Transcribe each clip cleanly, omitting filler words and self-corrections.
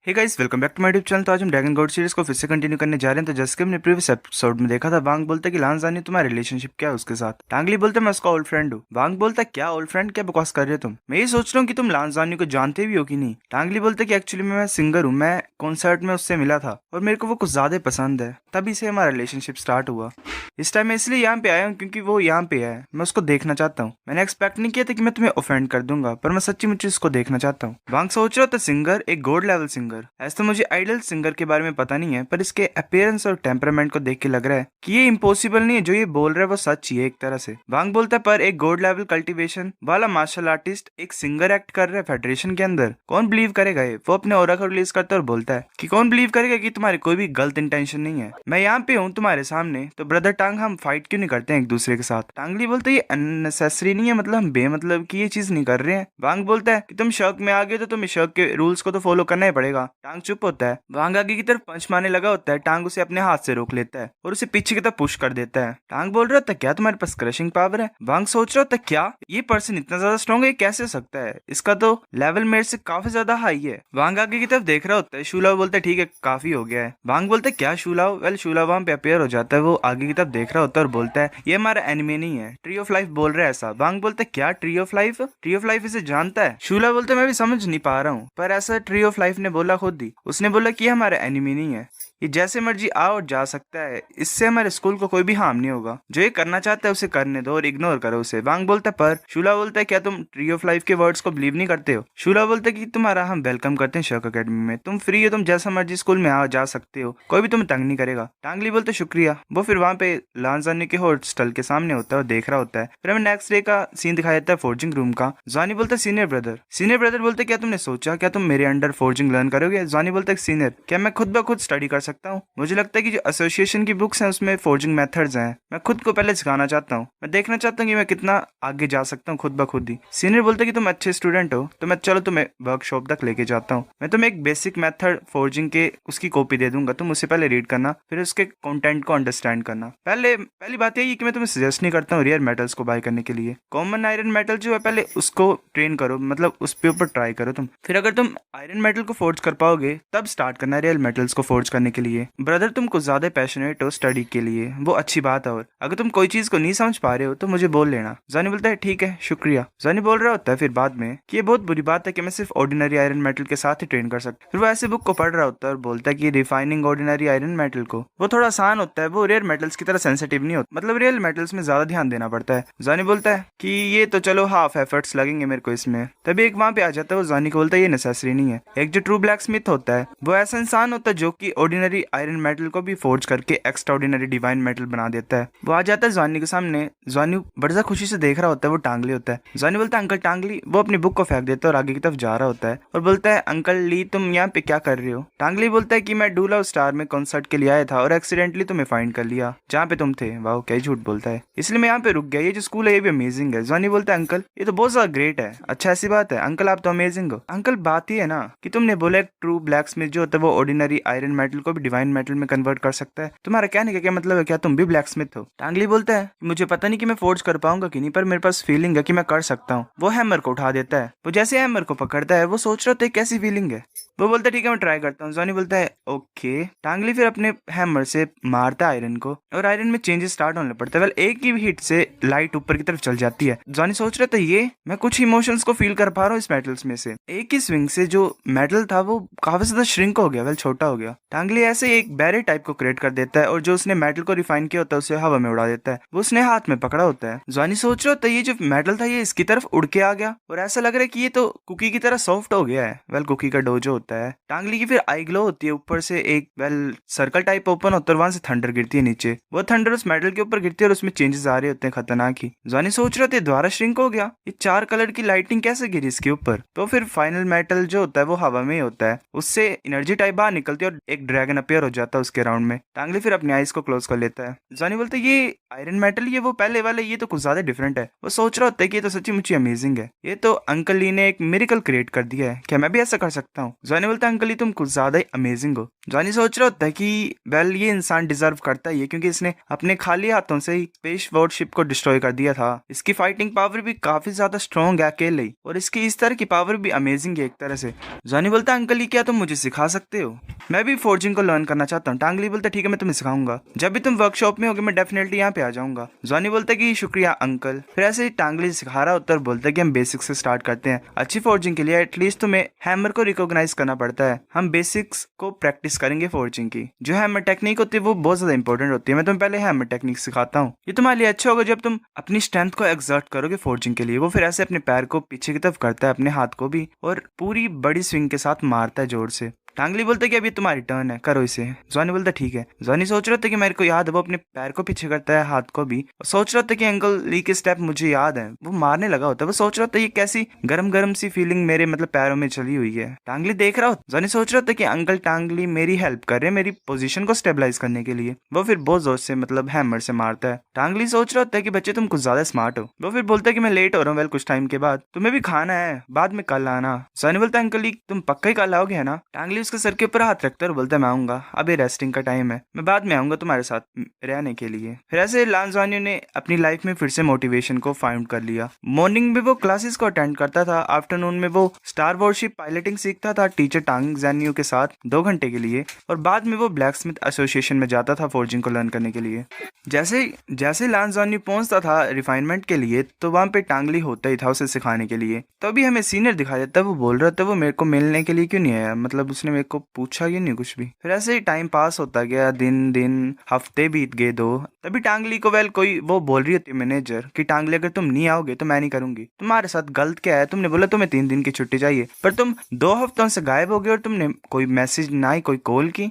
Hey guys, welcome back to my YouTube channel. तो आज हम ड्रैगन गॉड सीरीज को फिर से कंटिन्यू करने जा रहे हैं। तो जैसे कि हमने प्रीवियस एपिसोड में देखा था, वांग बोलता है कि लांजानी तुम्हारा रिलेशनशिप क्या है उसके साथ। टांगली बोलता है मैं उसका ओल्ड फ्रेंड हूँ। वांग बोलता है क्या ओल्ड फ्रेंड, क्या बकवास कर रहे हो तुम। मैं ये सोच रहा हूँ कि तुम लांजानी को जानते भी हो कि नहीं। टांगली बोलता है कि एक्चुअली मैं सिंगर हूँ, मैं कॉन्सर्ट में उससे मिला था और मेरे को वो कुछ ज्यादा पसंद है, तभी से हमारा रिलेशनशिप स्टार्ट हुआ। इस टाइम मैं इसलिए यहाँ पे आया हूँ क्योंकि वो यहाँ पे है, मैं उसको देखना चाहता हूँ। मैंने एक्सपेक्ट नहीं किया था कि मैं तुम्हें ऑफेंड कर दूंगा, पर मैं सच्ची मुझे उसको देखना चाहता हूँ। वांग सोच रहा था सिंगर, एक गॉड लेवल सिंगर। ऐसे तो मुझे आइडल सिंगर के बारे में पता नहीं है, पर इसके अपीयरेंस और टेम्परामेंट को देख के लग रहा है कि ये इम्पॉसिबल नहीं है, जो ये बोल रहा है वो सच ही है एक तरह से। वांग बोलता है पर एक गॉड लेवल कल्टीवेशन वाला मार्शल आर्टिस्ट एक सिंगर एक्ट कर रहा है फेडरेशन के अंदर, कौन बिलीव करेगा। ये वो अपने ऑरा को रिलीज करता है और बोलता है कि कौन बिलीव करेगा कि तुम्हारी कोई भी गलत इंटेंशन नहीं है। मैं यहाँ पे हूँ तुम्हारे सामने, तो ब्रदर टांग हम फाइट क्यों नहीं करते हैं एक दूसरे के साथ। टांगली बोलते ये अननेसेसरी नहीं है, मतलब हम बेमतलब की ये चीज नहीं कर रहे हैं। वांग बोलता है कि तुम शक में आ गए तो तुम्हें शक के रूल्स को तो फॉलो करना ही पड़ेगा। टांग चुप होता है। वांग आगे की तरफ पंच मारने लगा होता है। टांग उसे अपने हाथ से रोक लेता है और उसे पीछे की तरफ पुश कर देता है। टांग बोल रहा होता है क्या तुम्हारे पास क्रशिंग पावर है। वांग सोच रहा होता है क्या ये पर्सन इतना ज्यादा स्ट्रॉन्ग है, कैसे हो सकता है, इसका तो लेवल मेरे से काफी ज्यादा हाई है। वांग आगे की तरफ देख रहा होता है। शूलाव बोलता है ठीक है काफी हो गया है। वांग बोलता है क्या शूलाव। वेल शूलाव वहां पे अपेयर हो जाता है। वो आगे की तरफ देख रहा होता है और बोलता है ये हमारा एनिमी नहीं है, ट्री ऑफ लाइफ बोल रहा है ऐसा। वांग बोलता है क्या tree of life, tree of life इसे जानता है। शूला बोलता है मैं भी समझ नहीं पा रहा हूँ, पर ऐसा ट्री ऑफ लाइफ ने बोला खुद ही। उसने बोला कि ये हमारा एनिमी नहीं है, ये जैसे मर्जी आ और जा सकता है, इससे हमारे स्कूल को कोई भी हार्म नहीं होगा, जो ये करना चाहता है उसे करने दो और इग्नोर करो उसे। वांग बोलता है पर शूला बोलता है क्या तुम ट्री ऑफ लाइफ के वर्ड्स को बिलीव नहीं करते हो। शूला बोलता है कि तुम्हारा हम वेलकम करते हैं शक अकेडमी में, तुम फ्री हो, तुम जैसा मर्जी स्कूल में आ जा सकते हो, कोई भी तुम्हें तंग नहीं करेगा। टांगली बोलते शुक्रिया। वो फिर वहां पे लांजानी के हॉस्टल के सामने होता है और देख रहा होता है। फिर हमें नेक्स्ट डे का सीन दिखाया जाता है फोर्जिंग रूम का। जानी बोलता है सीनियर ब्रदर। सीनियर ब्रदर बोलते क्या तुमने सोचा क्या तुम मेरे अंडर फोर्जिंग लर्न करोगे। जानी बोलता है सीनियर क्या मैं खुद ब खुद स्टडी कर सकता हूँ, मुझे लगता है कि जो एसोसिएशन की बुक्स हैं उसमें फोर्जिंग मेथड्स हैं, मैं खुद को पहले सिखाना चाहता हूँ, मैं देखना चाहता हूँ कि मैं कितना आगे जा सकता हूँ खुद ब खुद ही। सीनियर बोलते कि तुम अच्छे स्टूडेंट हो तो मैं चलो तुम्हें वर्कशॉप तक लेके जाता हूँ, मैं तुम्हें एक बेसिक मेथड फोर्जिंग के उसकी कॉपी दे दूंगा, तुम उसे पहले रीड करना फिर उसके कंटेंट को अंडरस्टैंड करना। पहली बात यही कि मैं तुम्हें सजेस्ट नहीं करता हूँ रेयर मेटल्स को बाय करने के लिए। कॉमन आयरन मेटल जो है पहले उसको ट्रेन करो, मतलब उस पे ऊपर ट्राई करो तुम, फिर अगर तुम आयरन मेटल को फोर्ज कर पाओगे तब स्टार्ट करना रियल मेटल्स को फोर्ज करने के लिए। ब्रदर तुम कुछ ज्यादा पैशनेट हो स्टडी के लिए, वो अच्छी बात है, और अगर तुम कोई चीज को नहीं समझ पा रहे हो तो मुझे बोल लेना। जानी बोलता है ठीक है शुक्रिया। जानी बोल रहा होता है फिर बाद में कि ये बहुत बुरी बात है कि मैं सिर्फ ऑर्डिनरी आयरन मेटल के साथ ही ट्रेन कर सकता। फिर वो ऐसे बुक को पढ़ रहा होता है और बोलता है कि रिफाइनिंग ऑर्डिनरी आयरन मेटल को वो थोड़ा आसान होता है, वो रेयर मेटल्स की तरह सेंसिटिव नहीं होता, मतलब रियल मेटल्स में ज्यादा ध्यान देना पड़ता है। जानी बोलता है कि ये तो चलो हाफ एफर्ट्स लगेंगे मेरे को इसमें। तभी एक वहां पे आ जाता है, वो जानी को बोलता है ये नेसेसरी नहीं है। एक जो ट्रू ब्लैक स्मिथ होता है वो ऐसा इंसान होता है जो कि ऑर्डिनरी आयरन मेटल को भी फोर्ज करके एक्स्ट्रा ऑर्डिनरी डिवाइन मेटल बना देता है। वो आ जाता है जानी के सामने। जानी बड़ी सा खुशी से देख रहा होता है। वो टांगली होता है। जानी बोलता है अंकल टांगली। वो अपनी बुक को फेंक देता है और आगे की तरफ जा रहा होता है और बोलता है अंकल ली तुम यहाँ पे क्या कर रहे हो। टांगली बोलता है कि मैं डूला स्टार में कॉन्सर्ट के लिए आया था और एक्सीडेंटली तुम्हें फाइंड कर लिया जहाँ पे तुम थे। वाह क्या झूठ बोलता है, इसलिए मैं यहाँ पे रुक गया, ये जो स्कूल है ये भी अमेजिंग है। जानी बोलता है अंकल ये तो बहुत ज्यादा ग्रेट है। अच्छा ऐसी बात है अंकल, आप तो अमेजिंग हो। अंकल बात ही है ना कि तुमने बोला ट्रू ब्लैक स्मिथ जो होता है वो ऑर्डिनरी आयरन मेटल को भी डिवाइन मेटल में कन्वर्ट कर सकता है, तुम्हारा कहने का क्या मतलब है, क्या तुम भी ब्लैक स्मिथ हो। टांगली बोलता है मुझे पता नहीं कि मैं फोर्ज कर पाऊंगा कि नहीं, पर मेरे पास फीलिंग है कि मैं कर सकता हूँ। वो हैमर को उठा देता है। वो जैसे हैमर को पकड़ता है वो सोच रहा था कैसी फीलिंग है। वो बोलता है ठीक है मैं ट्राई करता हूँ। जॉनी बोलता है ओके। टांगली फिर अपने हैमर से मारता है आयरन को और आयरन में चेंजेस स्टार्ट होने पड़ते हैं। वेल एक ही हिट से लाइट ऊपर की तरफ चल जाती है। जॉनी सोच रहा था ये मैं कुछ इमोशंस को फील कर पा रहा हूँ इस मेटल्स में से। एक ही स्विंग से जो मेटल था वो काफी ज्यादा श्रिंक हो गया, वेल छोटा हो गया। टांगली ऐसे एक बैरे टाइप को क्रिएट कर देता है और जो उसने मेटल को रिफाइन किया होता है उसे हवा में उड़ा देता है। वो उसने हाथ में पकड़ा होता है। जॉनी सोच रहा होता है ये जो मेटल था ये इसकी तरफ उड़ के आ गया और ऐसा लग रहा है कि ये तो कुकी की तरह सॉफ्ट हो गया है। वेल कुकी का डो जो होता है। टांगली की फिर आई ग्लो होती है, ऊपर से एक वेल सर्कल टाइप ओपन होता है, वहां से थंडर गिरती है नीचे। वो थंडर उस मेटल के ऊपर गिरती है और उसमें चेंजेस आ रहे होते हैं खतरनाक ही। जॉनी सोच रहे थे द्वारा श्रिंक हो गया, ये 4 कलर की लाइटिंग कैसे गिरी इसके ऊपर। तो फिर फाइनल मेटल जो होता है वो हवा में ही होता है, उससे एनर्जी टाइप बाहर निकलती है और एक ड्रैगन अपीयर हो जाता है उसके राउंड में। टांगली फिर अपनी आईज को क्लोज कर लेता है। जॉनी बोलते ये आयरन मेटल ये वो पहले वाले ये तो कुछ ज्यादा डिफरेंट है। वो सोच रहा होता है कि ये तो सच्ची मुच्ची अमेजिंग है, ये तो अंकल ली ने एक मिरेकल क्रिएट कर दिया है, क्या मैं भी ऐसा कर सकता हूँ। जॉनी बोलता है अंकल ये तुम कुछ ज्यादा ही अमेजिंग हो। जॉनी सोच रहा होता है कि वेल ये इंसान डिजर्व करता ही है क्योंकि इसने अपने खाली हाथों से ही स्पेस वॉरशिप को डिस्ट्रॉय कर दिया था। इसकी फाइटिंग पावर भी काफी ज्यादा स्ट्रॉन्ग है अकेले ही, और इसकी इस तरह की पावर भी अमेजिंग है एक तरह से। जॉनी बोलता है अंकल ये क्या तुम मुझे सिखा सकते हो? मैं भी फोर्जिंग को लर्न करना चाहता हूँ। टांगली बोलता है ठीक है मैं तुम्हें सिखाऊंगा, जब भी तुम वर्कशॉप में होगे मैं डेफिनेटली यहाँ पे आ जाऊंगा। जॉनी बोलता है कि शुक्रिया अंकल। फिर ऐसे ही टांगली सिखा रहा होता है और बोलता है कि हम बेसिक्स से स्टार्ट करते हैं। अच्छी फोर्जिंग के लिए एटलीस्ट तुम्हें हैमर को रिकॉग्नाइज करना पड़ता है। हम बेसिक्स को प्रैक्टिस करेंगे फोर्जिंग की। जो हैमर टेक्निक होती है वो बहुत ज्यादा इंपॉर्टेंट होती है। मैं तुम्हें पहले हैमर टेक्निक सिखाता हूँ, ये तुम्हारे लिए अच्छा होगा जब तुम अपनी स्ट्रेंथ को एक्सर्ट करोगे फोर्जिंग के लिए। वो फिर ऐसे अपने पैर को पीछे की तरफ करता है, अपने हाथ को भी, और पूरी बड़ी स्विंग के साथ मारता है जोर से। टांगली बोलता है कि अभी तुम्हारी टर्न है, करो इसे। जॉनी बोलता है ठीक है। जॉनी सोच रहा था कि मेरे को याद है वो अपने पैर को पीछे करता है, हाथ को भी, और सोच रहा था कि अंकल ली के स्टेप मुझे याद है। वो मारने लगा होता है। वो सोच रहा था ये कैसी गरम गरम सी फीलिंग मेरे मतलब पैरों में चली हुई है। टांगली देख रहा होता। जॉनी सोच रहा था कि अंकल टांगली मेरी हेल्प कर रहे हैं मेरी पोजीशन को स्टेबलाइज करने के लिए। वो फिर बहुत जोर से मतलब हैमर से मारता है। टांगली सोच रहा होता है कि बच्चे तुम कुछ ज्यादा स्मार्ट हो। वो फिर बोलता है कि मैं लेट हो रहा हूँ वेल कुछ टाइम के बाद, तुम्हें भी खाना है, बाद में कल आना। जॉनी बोलता है अंकल तुम पक्का ही कल आओगे है ना? टांगली उसके सर के ऊपर हाथ रखता है और बोलता है मैं आऊंगा, अभी रेस्टिंग का टाइम है, मैं बाद में आऊंगा तुम्हारे साथ रहने के लिए। फिर ऐसे लांजानियो ने अपनी लाइफ में फिर से मोटिवेशन को फाइंड कर लिया। मॉर्निंग में वो क्लासेस को अटेंड करता था, आफ्टरनून में वो स्टार वॉरशिप पायलटिंग सीखता था टीचर टांग जैनियो के साथ 2 घंटे के लिए, और बाद में वो ब्लैक स्मिथ एसोसिएशन में जाता था फोर्जिंग को लर्न करने के लिए। जैसे जैसे लांजानियो पहुंचता था रिफाइनमेंट के लिए तो वहां पे टांगली होता ही था उसे सिखाने के लिए। तो अभी हमें सीनियर दिखाया जाता है, वो बोल रहा था वो मेरे को मिलने के लिए क्यों नहीं आया, मतलब उसने मेरे को पूछा क्यों नहीं कुछ भी। फिर ऐसे ही टाइम पास होता गया, दिन दिन हफ्ते बीत गए 2। तभी टांगली को वेल कोई वो बोल रही होती है मैनेजर कि टांगली अगर तुम नहीं आओगे तो मैं नहीं करूंगी। तुम्हारे साथ गलत क्या है? तुमने बोला तुम्हें 3 दिन की छुट्टी चाहिए, पर तुम 2 हफ्तों से गायब हो गए और तुमने कोई मैसेज ना ही कोई कॉल की।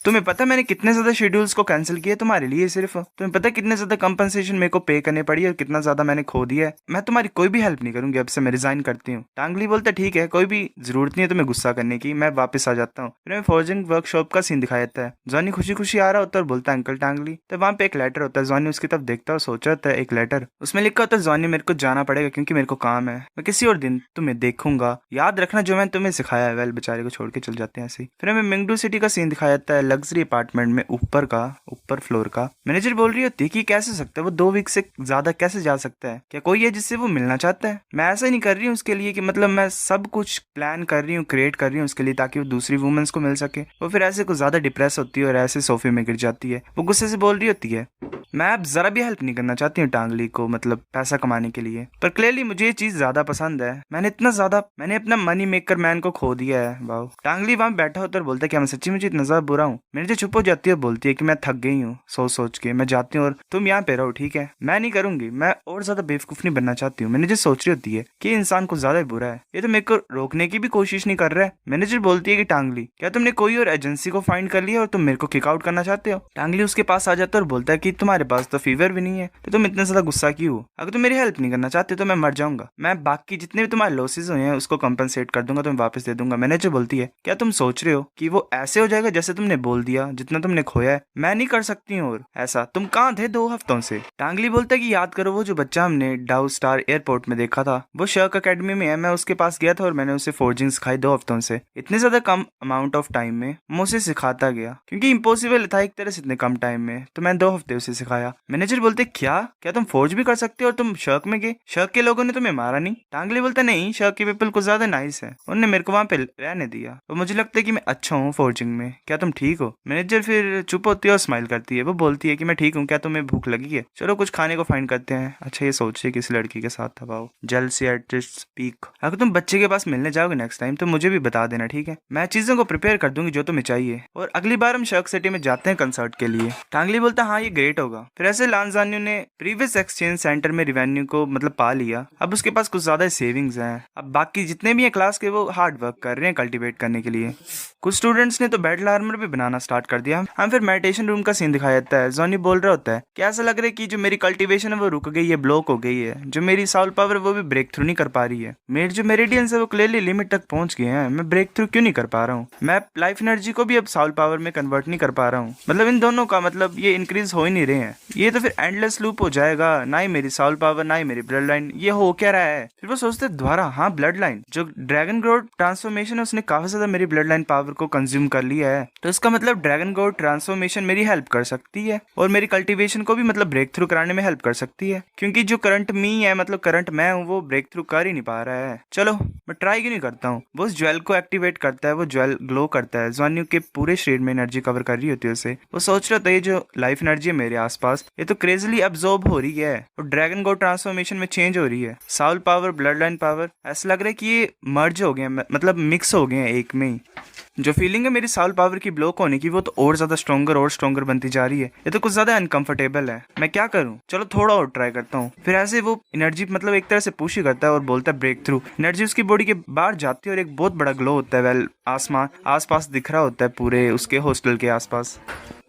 तुम्हें पता मैंने कितने ज्यादा शेड्यूल्स को कैंसिल किया तुम्हारे लिए सिर्फ? तुम्हें पता कितने ज्यादा कंपनसेशन मेरे को पे करने पड़ी और कितना ज्यादा मैंने खो दिया है? मैं तुम्हारी कोई भी हेल्प नहीं करूंगी, अब से मैं रिजाइन करती हूँ। टांगली बोलता ठीक है, कोई भी जरूरत नहीं है तुम्हें गुस्सा करने की, मैं वापस आ जाता हूँ। फिर मैं फोर्जिंग वर्कशॉप का सीन दिखाया जाता है। जॉनी खुशी खुशी आ रहा होता है और बोलता है अंकल टांगली। तो वहाँ पे एक लेटर होता है। जॉनी उसकी तरफ देखता है और सोच रहा है एक लेटर, उसमें लिखा होता है जॉनी मेरे को जाना पड़ेगा क्योंकि मेरे को काम है, मैं किसी और दिन तुम्हें देखूंगा, याद रखना जो मैंने तुम्हें सिखाया है। वेल बेचारे को छोड़ के चल जाते हैं ऐसे ही। फिर हमें मिंगडू सिटी का सीन दिखाया जाता है, लग्जरी अपार्टमेंट में ऊपर फ्लोर का। मैनेजर बोल रही होती है कि कैसे सकता है वो 2 वीक से ज्यादा कैसे जा सकता है, क्या कोई है जिससे वो मिलना चाहता है? मैं ऐसा नहीं कर रही हूँ उसके लिए कि मतलब मैं सब कुछ प्लान कर रही हूँ, क्रिएट कर रही हूँ उसके लिए ताकि वो दूसरी वुमेन्स को मिल सके। वो फिर ऐसे कुछ ज्यादा डिप्रेस होती है और ऐसे सोफे में गिर जाती है। वो गुस्से से बोल रही होती है मैं अब जरा भी हेल्प नहीं करना चाहती हूँ टांगली को मतलब पैसा कमाने के लिए, पर क्लियरली मुझे ये चीज ज्यादा पसंद है। मैंने अपना मनी मेकर मैन को खो दिया है। वाओ। टांगली वहां बैठा होता है और बोलता है क्या मैं सच्ची मुझे इतना ज्यादा बुरा हूँ? मैनेजर चुप हो जाती है, बोलती है कि मैं थक गई हूँ सोच सोच के, मैं जाती हूँ और तुम यहाँ पे रहो ठीक है, मैं नहीं करूंगी, मैं और ज्यादा बेवकूफ नहीं बनना चाहती हूँ। मैनेजर सोच रही होती है कि इंसान को ज्यादा बुरा है, ये तो मेरे को रोकने की भी कोशिश नहीं कर रहा है। मैनेजर बोलती है कि टांगली क्या तुमने कोई और एजेंसी को फाइंड कर लिया और तुम मेरे को किक आउट करना चाहते हो? टांगली उसके पास आ जाता है और बोलता है कि तुम्हारे पास तो फीवर भी नहीं है, तो तुम इतना ज्यादा गुस्सा क्यों हो? अगर तुम मेरी हेल्प नहीं करना चाहते तो मैं मर जाऊंगा, मैं बाकी जितने भी तुम्हारे लॉसेस हुए हैं उसको कंपनसेट कर दूंगा, तुम्हें वापस दे दूंगा। मैनेजर बोलती है क्या तुम सोच रहे हो कि वो ऐसे हो जाएगा जैसे तुमने बोल दिया, जितना तुमने खोया है मैं नहीं कर सकती हूँ और ऐसा। तुम कहाँ थे 2 हफ्तों से? टांगली बोलता है कि याद करो वो जो बच्चा हमने डाउ स्टार एयरपोर्ट में देखा था, वो शर्क अकेडमी में है, मैं उसके पास गया था और मैंने उसे फोर्जिंग सिखाई 2 हफ्तों से। इतने ज्यादा कम अमाउंट ऑफ टाइम में मैं उसे सिखाता गया क्योंकि इम्पॉसिबल था एक तरह से इतने कम टाइम में, तो मैं 2 हफ्ते उसे सिखाया। मैनेजर बोलते क्या क्या तुम फोर्ज भी कर सकते हो और तुम शर्क में गए? शर्क के लोगों ने तुम्हें मारा नहीं? टांगली बोलता नहीं, शर्क के पीपल कुछ ज्यादा नाइस है, उन्होंने मेरे को वहां पे रहने दिया और मुझे लगता है कि मैं अच्छा हूँ फोर्जिंग में, क्या तुम ठीक हो? मैनेजर फिर चुप होती है और स्माइल करती है। वो बोलती है कि मैं ठीक हूँ, क्या तुम्हें भूख लगी है? चलो कुछ खाने को फाइंड करते हैं। अच्छा ये सोचिए किस लड़की के साथ था। वाओ। जल्द से आर्टिस्ट स्पीक, अगर तुम बच्चे के पास मिलने जाओगे नेक्स्ट टाइम तो मुझे भी बता देना ठीक है, मैं चीजों को प्रिपेयर कर दूंगी जो तुम्हें चाहिए, और अगली बार हम शर्क सिटी में जाते हैं कंसर्ट के लिए। टांगली बोलता हाँ ये ग्रेट होगा। फिर ऐसे लांजानियो ने प्रीवियस एक्सचेंज सेंटर में रिवेन्यू को मतलब पा लिया, अब उसके पास कुछ ज्यादा सेविंग्स हैं। अब बाकी जितने भी हैं क्लास के वो हार्ड वर्क कर रहे हैं कल्टीवेट करने के लिए। कुछ स्टूडेंट्स ने तो बैटल आर्मर भी बनाना स्टार्ट कर दिया। हम फिर मेडिटेशन रूम का सीन दिखाया जाता है। जॉनी बोल रहा होता है कि ऐसा लग रहा है कि जो मेरी कल्टीवेशन है वो रुक गई है, ब्लॉक हो गई है, जो मेरी साउल पावर वो भी ब्रेक थ्रू नहीं कर पा रही है, मेरे जो मेरिडियंस है वो क्लियरली लिमिट तक पहुंच गए हैं, मैं ब्रेक थ्रू क्यों नहीं कर पा रहा हूँ, मैं लाइफ एनर्जी को भी अब साउल पावर में कन्वर्ट नहीं कर पा रहा हूँ, मतलब इन दोनों का मतलब ये इंक्रीज हो ही नहीं रहे हैं। ये तो फिर एंडलेस लूप हो जाएगा, ना ही मेरी साउल पावर ना ही मेरी ब्लड लाइन, ये हो क्या रहा है। फिर वो सोचते दोबारा, हाँ ब्लड लाइन, जो ड्रैगन गॉड ट्रांसफॉर्मेशन है उसने काफी ज्यादा मेरी ब्लड लाइन पावर को कंज्यूम कर लिया है, तो इसका मतलब ड्रैगन गॉड ट्रांसफॉर्मेशन मेरी हेल्प कर सकती है और मेरी कल्टीवेशन को भी मतलब ब्रेक थ्रू कराने में हेल्प कर सकती है, क्योंकि जो करंट मी है मतलब करंट मैं हूँ वो ब्रेक थ्रू कर ही नहीं पा रहा है। चलो मैं ट्राई क्यों नहीं करता हूँ। वो उस ज्वेल को एक्टिवेट करता है, वो ज्वेल ग्लो करता है, ज़ॉन्यू के पूरे शरीर में एनर्जी कवर कर रही होती है उसे। वो सोच रहा था ये जो लाइफ एनर्जी है मेरे आसपास ये तो क्रेजली अब्सॉर्ब हो रही है और ड्रैगन गॉड ट्रांसफॉर्मेशन में चेंज हो रही है। Saul power blood line power ऐसा लग रहा है कि ये मर्ज हो गए हैं, मतलब मिक्स हो गए हैं एक में ही। जो फीलिंग है मेरी साउल पावर की ब्लॉक होने की वो तो और ज्यादा स्ट्रॉन्गर बनती जा रही है। ये तो कुछ ज्यादा अनकंफर्टेबल है, मैं क्या करूं। चलो थोड़ा और ट्राई करता हूँ। फिर ऐसे वो एनर्जी मतलब एक तरह से पुश ही करता है और बोलता है ब्रेक थ्रू। एनर्जी उसकी बॉडी के बाहर जाती है और एक बहुत बड़ा ग्लो होता है, वेल आसमान आसपास दिख रहा होता है पूरे उसके हॉस्टल के आसपास।